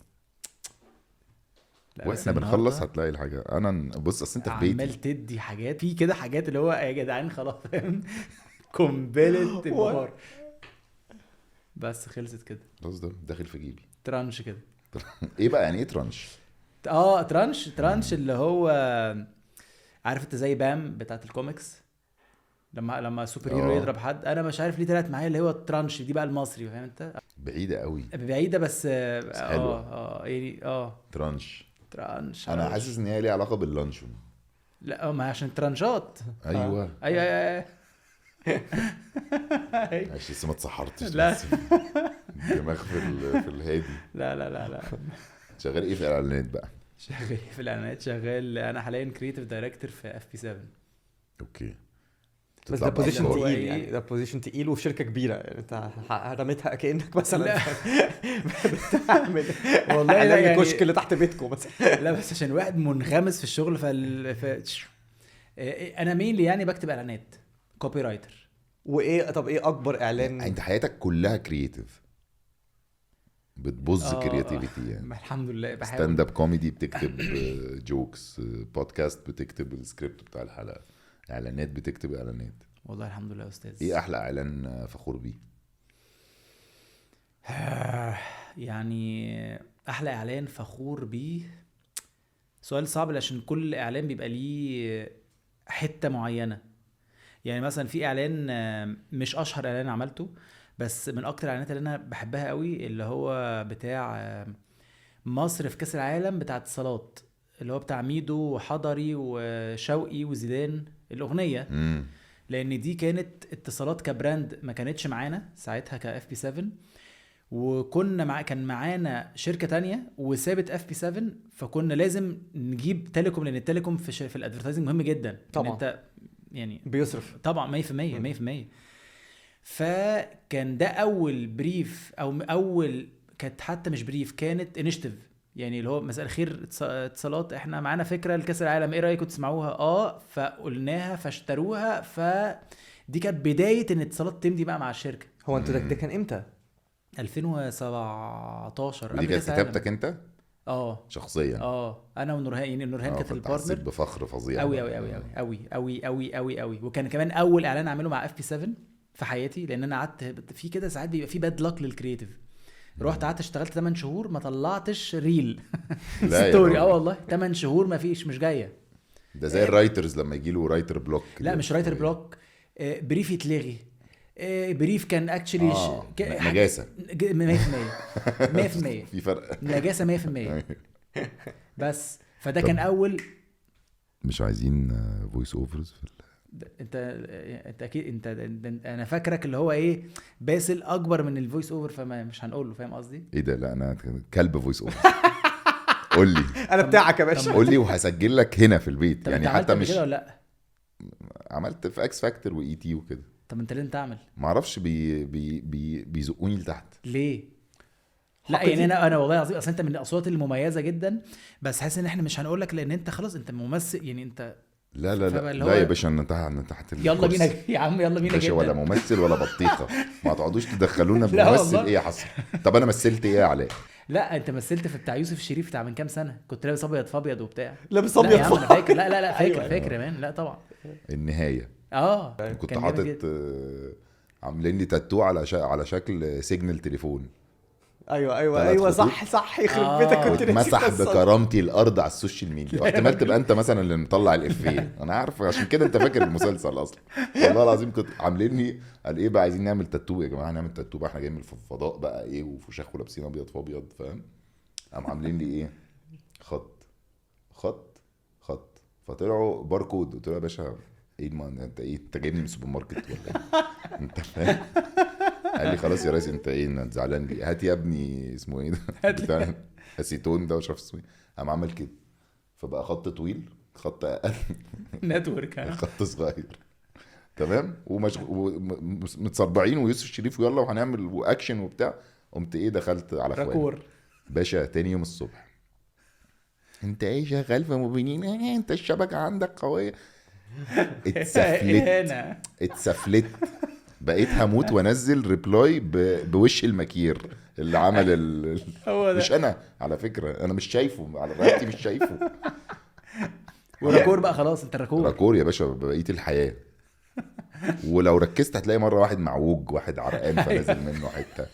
لا، بس واحنا بنخلص النهاردة هتلاقي الحاجه. انا بص اصل انت في بيتي عمال تدي حاجات في كده، حاجات اللي هو يا جدعان خلاص فاهم قنبله انبهار، بس خلصت كده خلاص ده داخل في جيبي. ترانش كده. ايه بقى يعني ايه ترانش؟ ترانش اللي هو عارف انت زي بام بتاعت الكوميكس لما سوبر هيرو يضرب حد، انا مش عارف ليه طلعت معايا اللي هو الترانش دي بقى المصري، فاهم انت؟ بعيده قوي بعيده بس حلوة. يعني ترانش. ترانش. انا حاسس ان هي ليها علاقه باللانشون. لا ما عشان ترانشات. ايوه ايوه عشان لسه ما اتسحرتش. لا. لسه دماغ في الهادي. لا شغال ايه في الاعلانات بقى؟ شغال في الاعلانات، شغال انا حاليا كرييتيف دايركتور في اف بي 7. اوكي. بس ده بوزيشن هو تقيل إيه؟ يعني، ده بوزيشن تقيل وفي شركه كبيره يعني، انت رميتها كانك مثلا بتعمل والله اعلان لا يعني- الكشك اللي تحت بيتكم مثلا. لا بس عشان واحد منغمس في الشغل انا مين اللي يعني بكتب اعلانات كوبي رايتر. وايه طب ايه اكبر اعلان؟ انت حياتك كلها كرييتيف، بتبوظ كرياتيفيتي يعني. الحمد لله بحاول. ستاند اب كوميدي بتكتب جوكس، بودكاست بتكتب السكريبت بتاع الحلقه، اعلانات بتكتب اعلانات. والله الحمد لله يا استاذ. ايه احلى اعلان فخور بيه؟ يعني احلى اعلان فخور بيه سؤال صعب، عشان كل اعلان بيبقى ليه حته معينه. يعني مثلا في اعلان مش اشهر اعلان عملته، بس من اكتر الاعلانات اللي انا بحبها قوي اللي هو بتاع مصر في كاس العالم بتاع اتصالات، اللي هو بتاع ميدو وحضري وشوقي وزيدان الاغنيه. لان دي كانت اتصالات كبراند ما كانتش معانا ساعتها كاف بي 7، وكنا كان معانا شركه تانية وسابت اف بي 7، فكنا لازم نجيب تيليكوم، لان التيليكوم في الادفرتايزنج مهم جدا طبعا. انت يعني بيصرف طبعا 100%. فكان ده اول بريف او اول كانت حتى مش بريف، كانت انيشيتيف يعني اللي هو مساء الخير اتصالات احنا معانا فكره لكاس العالم، ايه رايكم تسمعوها؟ فقلناها فاشتروها. فدي كانت بدايه ان اتصالات تمضي بقى مع الشركه. هو انت ده كان امتى؟ 2017 ودي قبل كانت كاس العالم. كتابتك انت شخصيا؟ انا ونورهان، يعني نورهان كانت فأنت حسيت البارتنر بفخر فظيع قوي قوي قوي قوي قوي قوي قوي قوي. وكان كمان اول اعلان اعمله مع اف بي 7 في حياتي، لان انا قعدت في كده ساعات بيبقى في باد لك للكرييتيف. رحت قعدت اشتغلت 8 شهور ما طلعتش ريل لا يا ستوري. راجل. والله 8 شهور ما فيش، مش جايه. ده زي الرايترز لما يجي له رايتر بلوك. لا مش رايتر بلوك، بريف يتلغي، بريف كان اكشلي نجاسه 100% في فرق. نجاسه 100%. بس فده كان اول. مش عايزين فويس اوفرز انت اكيد انت انا فاكرك اللي هو ايه باسل اكبر من الفويس اوفر، فما مش هنقول له، فاهم قصدي؟ ايه ده؟ لا انا كلب فويس اوفر. قول لي انا بتاعك يا باشا. قول لي وهسجل لك هنا في البيت. طب يعني انت عملت حتى قبل مش كده ولا لا؟ عملت في اكس فاكتور واي تي وكده. طب انت ليه انت تعمل معرفش بيزقوني لتحت ليه؟ لا يعني انا والله العظيم اصل انت من الاصوات المميزه جدا، بس حاسس ان احنا مش هنقول لك لان انت خلاص انت ممثل يعني انت. لا لا لا فاللي لا هو- يا باشا انت تحت يلا بينا يا عم، يلا بينا باشا، جدا. ولا ممثل ولا بطيخه. ما تقعدوش تدخلونا لا بممثل. والله. ايه يا حسن؟ طب انا مثلت ايه يا علاء؟ لا انت مثلت في بتاع يوسف شريف بتاع من كام سنه، كنت لابس ابيض في ابيض وبتاع. لابس لا ابيض يا عم انا فاكر. لا فاكر فاكر يا مان. لا طبعا. النهايه كنت كان جامد حاطط جدا. عاملين لي تاتو على شكل سيجنال تليفون. ايوه خطوط. صح يخرب بيتك كنت ناسي مسح القصة. بكرامتي الارض على السوشيال ميديا، واحتمال تبقى انت مثلا اللي مطلع الافيه. انا عارف عشان كده انت فاكر المسلسل اصلا. والله العظيم كنت عاملين لي قال ايه بقى عايزين نعمل تاتو يا جماعه، هنعمل تاتو بقى، احنا جايين من الفضاء بقى ايه وفشاخ ولابسين ابيض في ابيض، فاهم؟ قام عاملين لي ايه خط فطلعوا باركود. قلت له يا باشا ايه انت ايه؟ انت جايبني من السوبر ماركت ولا ايه؟ انت فاهم؟ قال لي خلاص يا ريس انت ايه انت زعلان ليه؟ هات يا ابني اسمه ايه ده بتاع اسيتون ده، مش عارف اسمه ايه. قام عمل كده فبقى خط طويل، خط اقل، نتورك. خط صغير، تمام، ومتصربعين ويوسف شريف ويلا وهنعمل واكشن وبتاع. قمت ايه دخلت على اخواني راكور باشا تاني يوم الصبح. انت ايه شغال في مبينين؟ انت الشبكه عندك قويه. اتسفلت بقيت هموت وانزل ريبلاي بوش المكير اللي عمل هو ده. مش انا على فكره، انا مش شايفه على رقبتي، مش شايفه. وراكور بقى خلاص انت راكور. راكور يا باشا بقيه الحياه. ولو ركزت هتلاقي مره واحد معوج، واحد عرقان فنازل منه حته.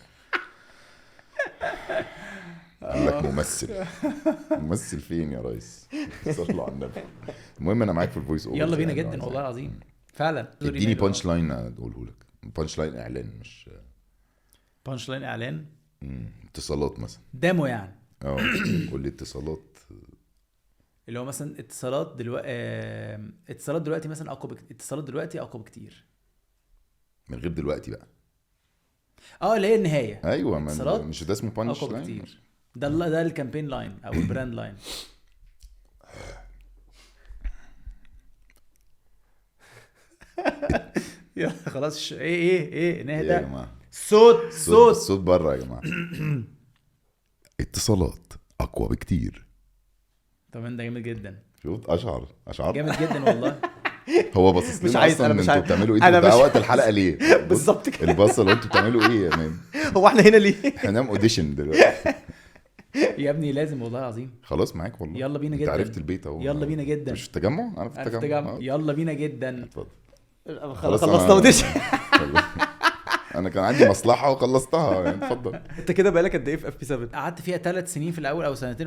قال لك ممثل فين يا ريس؟ صلوا على النبي. المهم انا معاك في الفويس اوفر. يلا بينا جدا والله العظيم فعلا. اديني بانش لاين اقوله لك. بانش لاين اعلان مش بانش لاين اعلان. اتصالات مثلا. دامو يعني. قول لي اتصالات. اللي هو مثلا اتصالات دلوقتي مثلا اتصالات دلوقتي اقوى بكتير من غير دلوقتي بقى. اللي هي النهايه. ايوه اتصالات مش ده اسمه بانش اقوى لاين. بكتير. ده الكامبين لاين او البراند لاين. يلا خلاص ايه نهدى يا جماعه صوت بره يا جماعه. اتصالات اقوى بكتير. طبعا ده جامد جدا. شفت اشعر جامد جدا والله. هو باصص مش لنا عايز، اصلا أنا ان مش انتوا عايز. بتعملوا ايه؟ أنا ده مش وقت الحلقه ليه؟ بالظبط كده. البصه اللي انتوا بتعملوا ايه يا مان؟ هو احنا هنا ليه؟ احنا نعمل اوديشن دلوقتي. يا ابني لازم والله العظيم. خلاص معاك والله. يلا بينا انت جدا. عرفت البيت اهو. يلا بينا جدا. مش في التجمع؟ انا في التجمع. يلا بينا جدا. اتفضل. خلصنا اوديشن. انا كان عندي مصلحه وخلصتها يعني. اتفضل. انت كده بقالك قد ايه في اف بي 7؟ قعدت فيها 3 سنين في الاول او 2.5 سنين.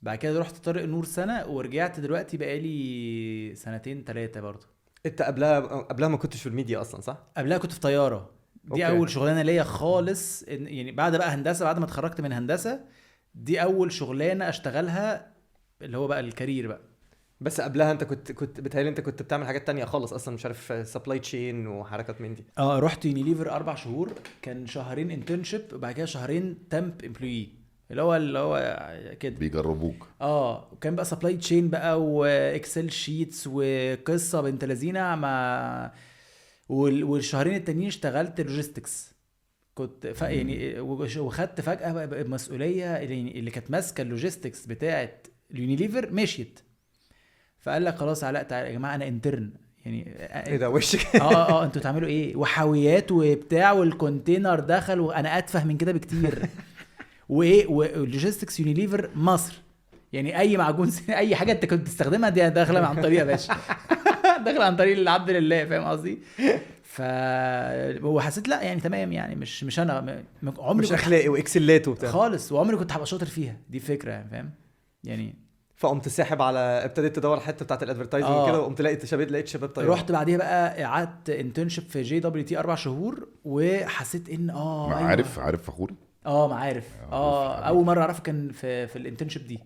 بعد كده رحت طارق نور سنه ورجعت دلوقتي بقالي 2-3 برضه. انت قبلها ما كنتش في الميديا اصلا صح؟ قبلها كنت في طياره. دي أوكي. اول شغلانه ليا خالص. يعني بعد بقى هندسه، بعد ما اتخرجت من هندسه دي اول شغلانه اشتغلها اللي هو بقى الكارير بقى. بس قبلها انت كنت بتهيألي انت كنت بتعمل حاجات تانية خالص اصلا، مش عارف سبلاي تشين وحركات من دي. رحت يونيليفر 4 شهور، كان 2 انترنشيب وبعد كده 2 تمب امبلوي اللي هو كده بيجربوك. وكان بقى سبلاي تشين بقى واكسل شيتس وقصه بنت لذينه مع والشهرين التانيين اشتغلت لوجيستكس. كنت يعني وخدت فجاه بقى مسؤوليه اللي كانت ماسكه اللوجيستكس بتاعه اليونيليفر مشيت. فقال لك خلاص علاء تعالى يا جماعه انا انترن يعني. ايه ده وشك؟ انتوا تعملوا ايه وحاويات وبتاع والكونتينر دخل وانا اتفه من كده بكتير. وايه واللوجيستكس يونيليفر مصر يعني اي معجون اي حاجه انت كنت بتستخدمها دي داخله عن طريق يا باشا. داخله عن طريق العبد لله، فاهم قصدي؟ وحسيت لا يعني تمام يعني مش انا عمري مش اخلاقي واكسلات وبتاع خالص، وعمري كنت هبقى شاطر فيها دي فكره يعني فاهم يعني. فقمت ساحب على ابتديت تدور الحته بتاعه الادفرتايزنج كده، وقمت لقيت شباب طيب. رحت بعديها بقى قعدت انترنشيب في JWT 4 شهور وحسيت ان عارف فخوري. معارف. اول مره اعرفه كان في الانترنشيب دي.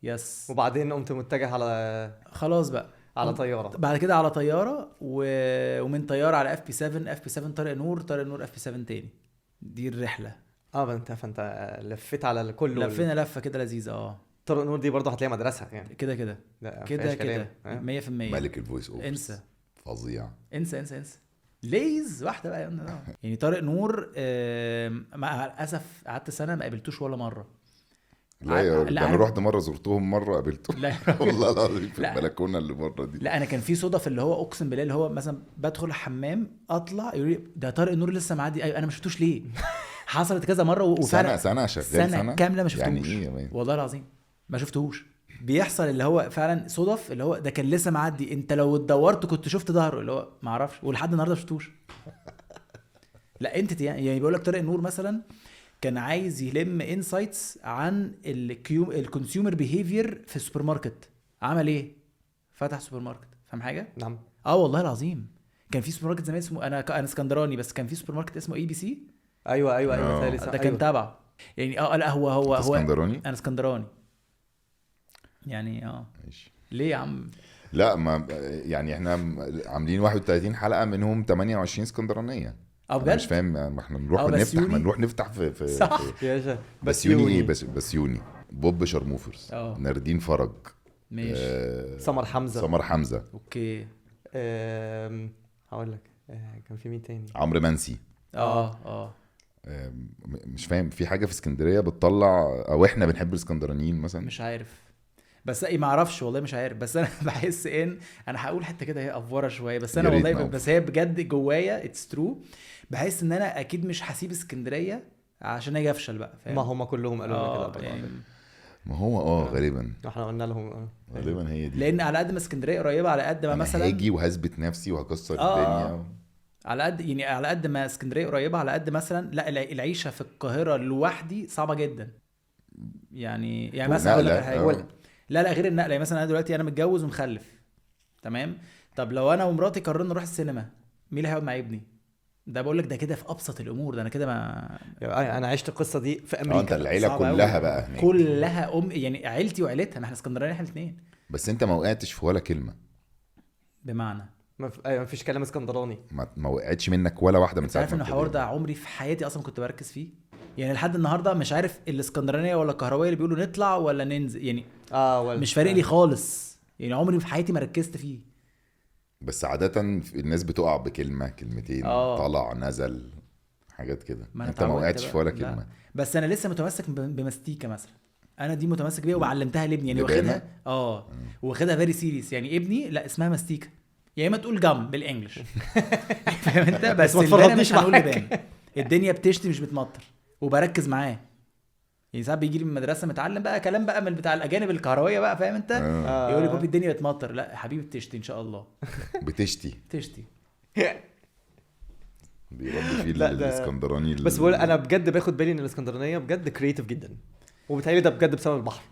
يس. وبعدين قمت متجه على خلاص بقى على طياره. بعد كده على طياره ومن طياره على FP7 طارق نور FP7 تاني. دي الرحله. فانت لفيت على الكل. لفينا لفه كده لذيذه. طارق نور دي برضه هتلاقيها مدرسه يعني. كده 100%. ملك الفويس اوفر. انسى. فظيع. انسى ليز واحده بقى يعني طارق نور مع الاسف قعدت سنه ما قابلتوش ولا مره. لا انا رحت مره زرتهم مره قابلته. لا والله العظيم في البلكونه اللي بره دي. لا انا كان في صدف اللي هو اقسم بالله اللي هو مثلا بدخل الحمام اطلع يقول لي ده طارق نور لسه معدي. ايوه انا ما شفتوش ليه. حصلت كذا مره وفعلا سنه شغال سنه كامله ما شفتوش. يعني ايه يا مان؟ والله العظيم ما شفتوش. بيحصل اللي هو فعلا صدف اللي هو ده كان لسه معدي، انت لو اتدورت كنت شفت ظهره اللي هو ما اعرفش ولحد النهارده ما شفتوش. لا انت يعني بيقول لك طارق نور مثلا كان عايز يلم انسايتس عن الكونسيومر بيهيفير في السوبر ماركت. عمل ايه؟ فتح سوبر ماركت. فاهم حاجه؟ نعم. والله العظيم كان في سوبر ماركت زمان اسمه انا اسكندراني، بس كان في سوبر ماركت اسمه ABC. ايوه ثالث ده كان تابع يعني. لا هو اسكندراني. انا اسكندراني يعني. ماشي. ليه يا عم؟ لا ما يعني احنا عاملين 31 حلقه منهم 28 اسكندرانيه. بجد مش فاهم ما احنا نروح نفتح في صح يا بسيوني ايه بسيوني بوب شرموفرز ناردين فرج ماشي سمر حمزه اوكي هقول لك كان في مين تاني؟ عمرو منسي. مش فاهم في حاجه في اسكندريه بتطلع او احنا بنحب الاسكندرانيين مثلا. مش عارف بس ما اعرفش والله مش عارف. بس انا بحس ان انا هقول حتى كده هي افوره شويه بس انا والله بس هي بجد جوايا اتس ترو. بحس ان انا اكيد مش هسيب اسكندريه عشان اجي افشل بقى فاهم. ما هم كلهم قالوا لنا كده يعني ما هو غالبا احنا قلنا لهم غالبا هي دي. لان على قد ما اسكندريه قريبه على قد ما مثلا هاجي وهثبت نفسي وهكسر الدنيا على قد ما اسكندريه قريبه على قد مثلا لا العيشه في القاهره لوحدي صعبه جدا. يعني مثلا اقول لك ونقلة، على حاجه. لا غير النقله. يعني مثلا انا دلوقتي انا متجوز ومخلف، تمام؟ طب لو انا ومراتي قررنا نروح السينما، مين اللي هيقعد مع ابني؟ ده بقول لك ده كده في ابسط الامور، ده انا كده ما يعني انا عشت القصه دي في امريكا. انت العيله صعب كلها أوي. بقى هناك. كلها يعني عيلتي وعيلتها، ما احنا اسكندرانيه احنا الاثنين. بس انت ما وقعتش في ولا كلمه، بمعنى ما فيش كلام اسكندراني. ما وقعتش منك ولا واحده من انت ساعه عارف ما ان الحوار ابتدينا. ده عمري في حياتي اصلا كنت بركز فيه. يعني لحد النهارده مش عارف الاسكندرانيه ولا الكهربائيه اللي بيقولوا نطلع ولا ننزل، يعني مش فارق لي خالص. يعني عمري في حياتي ما ركزت فيه. بس عاده الناس بتقع بكلمه كلمتين، طلع نزل حاجات كده. ما أنا انت ما اتعودت وقعتش بقى. في ولا لا. كلمه. بس انا لسه متمسك بمستيكه مثلا. انا دي متمسك بيها وعلمتها لابني، يعني لبانة؟ واخدها واخدها فيري سيريس. يعني ابني لا اسمها مستيكه، يا اما تقول جم بالانجلش فاهم انت؟ بس ما اللبانة تفرطنيش مش هنقول معاك. لبانة. الدنيا بتشتي مش بتمطر، وبركز معاه. يعني ساعات بيجي لي من المدرسه متعلم بقى كلام بقى من بتاع الاجانب الكهرويه بقى، فاهم انت؟ يقول لي بابي الدنيا بتمطر. لا يا حبيبي بتشتي ان شاء الله. بتشتي تشتي. بيربي فيه لا، ده- الاسكندراني بس بقول انا بجد باخد بالي ان الاسكندرانيه بجد كرييتيف جدا، وبالتالي ده بجد بسبب البحر.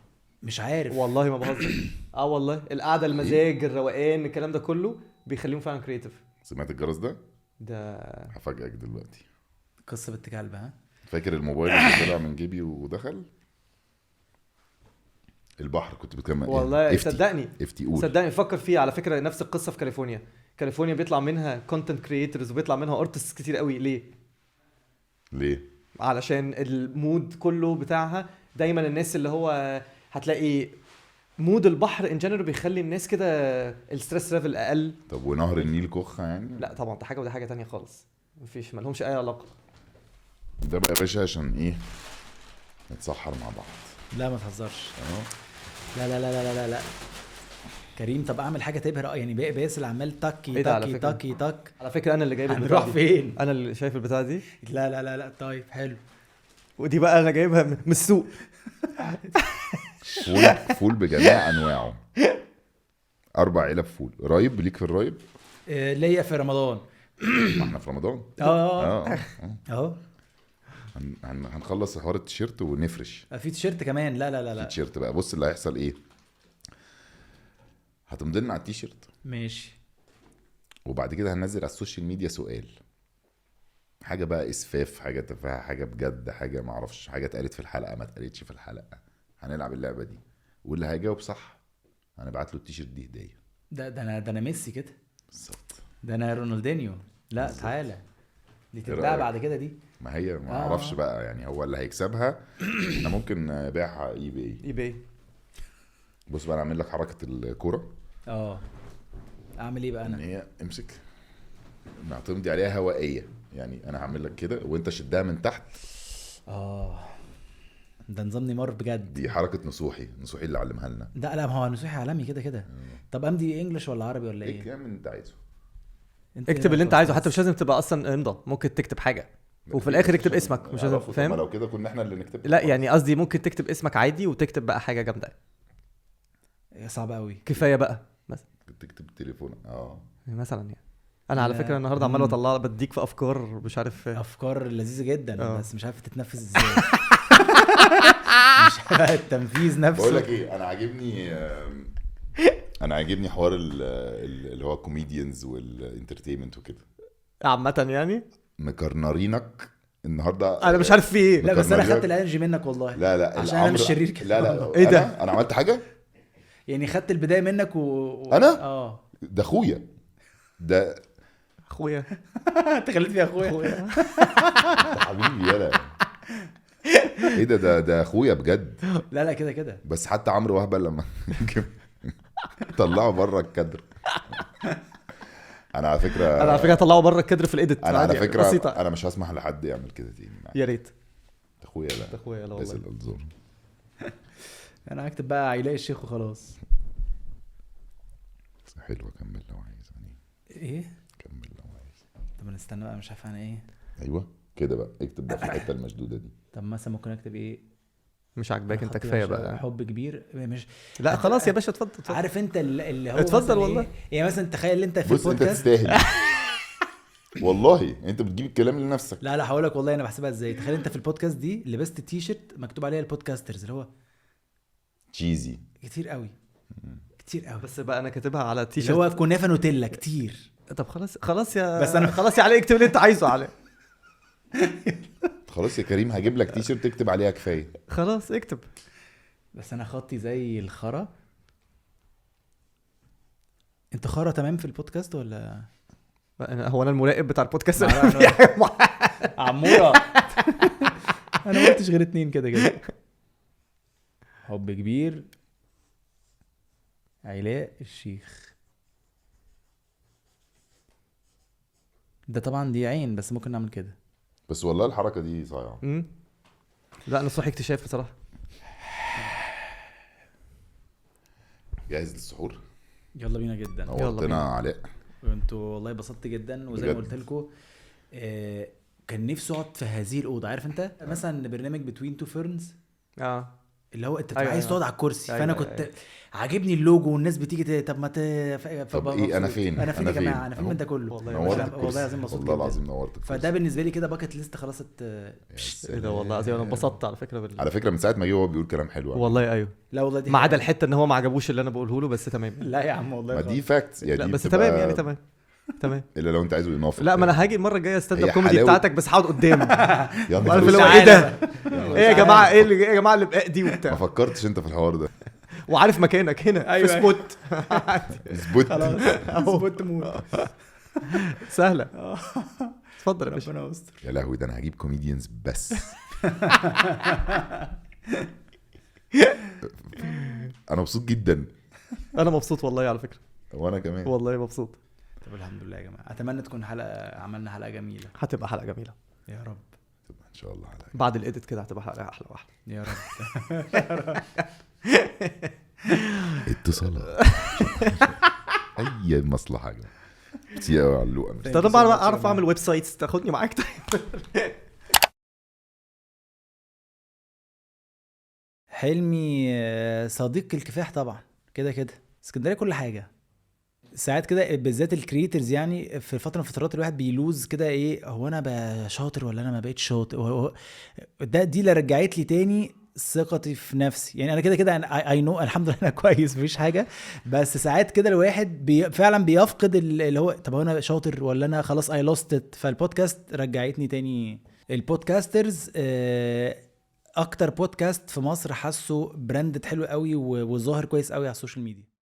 مش عارف والله ما بهزر. والله القعده، المزاج، الروقان، الكلام ده كله بيخليهم فعلا كرييتيف. سمعت الجرس ده؟ ده هفاجئك دلوقتي. قصه بنت كلب. ها فاكر الموبايل اللي طلع من جيبي ودخل البحر؟ كنت بتكلم والله صدقني افتي قول. صدقني فكر فيه. على فكره نفس القصه في كاليفورنيا بيطلع منها كونتنت كرييترز وبيطلع منها ارتستس كتير قوي. ليه؟ علشان المود كله بتاعها دايما الناس اللي هو هتلاقي مود البحر ان جنرال بيخلي الناس كده الستريس ليفل اقل. طب ونهر النيل كخة يعني؟ لا طبعا ده حاجه وده حاجه تانية خالص، مفيش مالهمش اي علاقه. ده بقى يا باشا عشان ايه؟ نتسحر مع بعض. لا ما تهزرش. اه لا لا لا لا لا لا كريم، طب اعمل حاجه تبهر. يعني باسل عمال تكي إيه ده على تكي فكرة؟ تكي تك. على فكره انا اللي جايب هنروح البتاعه دي. فين؟ انا اللي شايف البتاعه دي، لا لا لا لا طيب حلو. ودي بقى انا جايبها من السوق. فول بجميع انواعه. 4 علب فول. رايب ليك في الرايب؟ ليا في رمضان. ما احنا في رمضان. اه اهو هنخلص حوار التيشيرت ونفرش. في تيشيرت كمان. لا لا لا في لا تيشيرت بقى. بص اللي هيحصل ايه، هتمضلنا على التيشيرت ماشي. وبعد كده هننزل على السوشيال ميديا سؤال، حاجه بقى اسفاف، حاجه تفاهه، حاجه بجد، حاجه ما اعرفش، حاجه اتقالت في الحلقه ما اتقالتش في الحلقه. هنلعب اللعبه دي واللي هيجاوب صح هنبعت له التيشيرت دي هديه. ده انا ميسي كده. بالظبط. ده انا رونالدينيو. لا بالظبط. تعالى دي إيه تتباع رأيك؟ بعد كده دي. ما هي ما اعرفش بقى يعني هو اللي هيكسبها. احنا ممكن نبيعها اي باي. بص بقى انا اعمل لك حركه الكوره. اعمل ايه بقى ان انا؟ هي امسك نعتمدي عليها هوائيه. يعني انا هعمل لك كده وانت شدها من تحت. ده نظام نيمار بجد. دي حركه نصوحي اللي علمها لنا. ده لا ما هو نصوحي عالمي كده كده. طب امضي انجلش ولا عربي ولا ايه ايه؟ كام انت عايزه؟ اكتب اللي انت عايزه، حتى مش لازم تبقى اصلا امضى، ممكن تكتب حاجه وفي الاخر اكتب اسمك، مش لازم. فاهم؟ لو كده كنا احنا اللي نكتب. لا يعني قصدي ممكن تكتب اسمك عادي وتكتب بقى حاجه جامده. صعب قوي. كفايه بقى مثلا. تكتب تليفون. مثلا يعني انا على فكره النهارده عمال اطلع بديك في افكار مش عارف. افكار لذيذه جدا. آه. بس مش عارف تتنفذ ازاي. مش عارف التنفيذ نفسه. بقول لك ايه، انا عاجبني حوار اللي هو كوميديانز والانترتينمنت وكده. عامه يعني مكرنرينك النهارده. انا مش عارف في ايه. لا بس انا مكرنرينك. خدت الانرجي منك والله. لا عشان انا مش شرير كده. لا إيه ده؟ انا عملت حاجه. يعني خدت البدايه منك أنا؟ ده اخويا ده. اخويا انت خليت فيها اخويا. ده حبيبي يلا. ايه ده اخويا بجد. لا كده كده. بس حتى عمرو وهبه لما طلعه بره الكادر. انا على فكره هطلعه بره الكادر في الايديت. انا على فكره بسيطة. انا مش هسمح لحد يعمل كده تاني معايا. يا ريت. اخويا لا. اخويا لا بس والله. الانظار. انا هكتب بقى عيلاء الشيخ وخلاص. حلوه كمل لو عايز يعني. ايه؟ كمل لو عايز. طب نستنى بقى، مش عارف انا ايه. ايوه كده بقى اكتب بقى في الحته المشدوده دي. طب مثلا ممكن اكتب ايه؟ مش عاجباك انت خط كفايه يا بقى. حب كبير مش. لا خلاص يا باشا اتفضل. عارف انت اللي هو اتفضل مثلاً والله. إيه؟ يعني مثلا تخيل انت في بص انت البودكاست. تستاهل. والله انت بتجيب الكلام لنفسك. لا هقول لك والله انا بحسبها ازاي. تخيل انت في البودكاست دي لبست تي شيرت مكتوب عليها البودكاسترز، اللي هو تشيزي. كتير قوي كتير قوي، بس بقى انا كاتبها على تي اللي شيرت. هو في كنافه نوتيلا كتير. طب خلاص يا بس أنا- خلاص يا علي، اكتب اللي انت عايزه علي. خلاص يا كريم هجيب لك تي شيرت تكتب عليها كفايه. خلاص اكتب. بس انا خطي زي الخرا. انت خرا تمام في البودكاست ولا هو انا المراقب بتاع البودكاست؟ عموره؟ انا ما قلتش غير 2 كده. حب كبير، علاء الشيخ. ده طبعا دي عين، بس ممكن نعمل كده. بس والله الحركه دي صايعه. لا انا صحي اكتشاف بصراحه. جاهز للسحور؟ يلا بينا جدا. نورتنا بينا. علاء. وانتوا والله اتبسطت جدا، وزي ما بجد. قلت لكم كان نفسي اقعد في هذه الاوضه. عارف انت مثلا برنامج بتوين تو فيرنز، اللي هو انت تبقى أيوة، عايز أيوة. تقعد على الكرسي. أيوة، فانا أيوة، كنت أيوة. عاجبني اللوجو، والناس بتيجي طب ما طب ايه انا فين؟ انا فين يا جماعه؟ انا فين أهو. من ده كله؟ والله نورت والله الكرسي. العظيم مبسوط والله جدا. العظيم نورت الكرسي. فده بالنسبه لي كده باكت ليست خلاص يا ايه ده والله العظيم انا انبسطت على فكره على فكره من ساعه ما جه هو بيقول كلام حلو. والله ايوه، لا والله دي ما عدا حاجة. الحته ان هو ما عجبوش اللي انا بقوله له، بس تمام. لا يا عم والله ما خالص. دي فاكتس يعني. لا دي بس بتبقى- تمام يعني تمام. الا لو انت عايزه اضافه. لا ما انا هاجي المره الجايه ستاند اب هي كوميدي حلاوة- بتاعتك، بس هقعد قدام. يلا عارف فلوس. اللي هو ايه ده؟ ايه يا جماعه؟ ايه يا جماعه اللي بقى دي ما وبتاع؟ فكرتش انت في الحوار ده. وعارف مكانك هنا أيوة، في أيوة. سبوت. اثبت. اظبط موت. سهله. اتفضل يا باشا. ربنا يستر. يا لهوي ده انا هجيب كوميديانز بس. انا مبسوط جدا. انا مبسوط والله على فكره، وانا كمان. والله مبسوط. طب الحمد لله يا جماعه، اتمنى تكون عملنا حلقه جميله هتبقى حلقه جميله يا رب. ان شاء الله عليك. بعد الايديت كده، هتبقى حلقه احلى واحلى. يا رب. اتصالات. اي مصلحه يا جماعه. كتير قوي على اللوقه. طب انا بقى اعرف اعمل ويب سايتس، تاخدني معاك طيب؟ حلمي صديق الكفاح طبعا، كده اسكندريه كل حاجه. ساعات كده بالذات الكرييترز، يعني في فتره من فترات الواحد بيلوز كده، ايه هو انا بقى شاطر ولا انا ما بقيتش شاطر؟ دي اللي رجعت لي تاني ثقتي في نفسي. يعني انا كده اي نو الحمد لله انا كويس مفيش حاجه. بس ساعات كده الواحد فعلا بيفقد اللي هو طب هو انا شاطر ولا انا خلاص اي لوست. فالبودكاست رجعتني تاني. البودكاسترز اكتر بودكاست في مصر حاسه براندد حلو قوي وظاهر كويس قوي على السوشيال ميديا.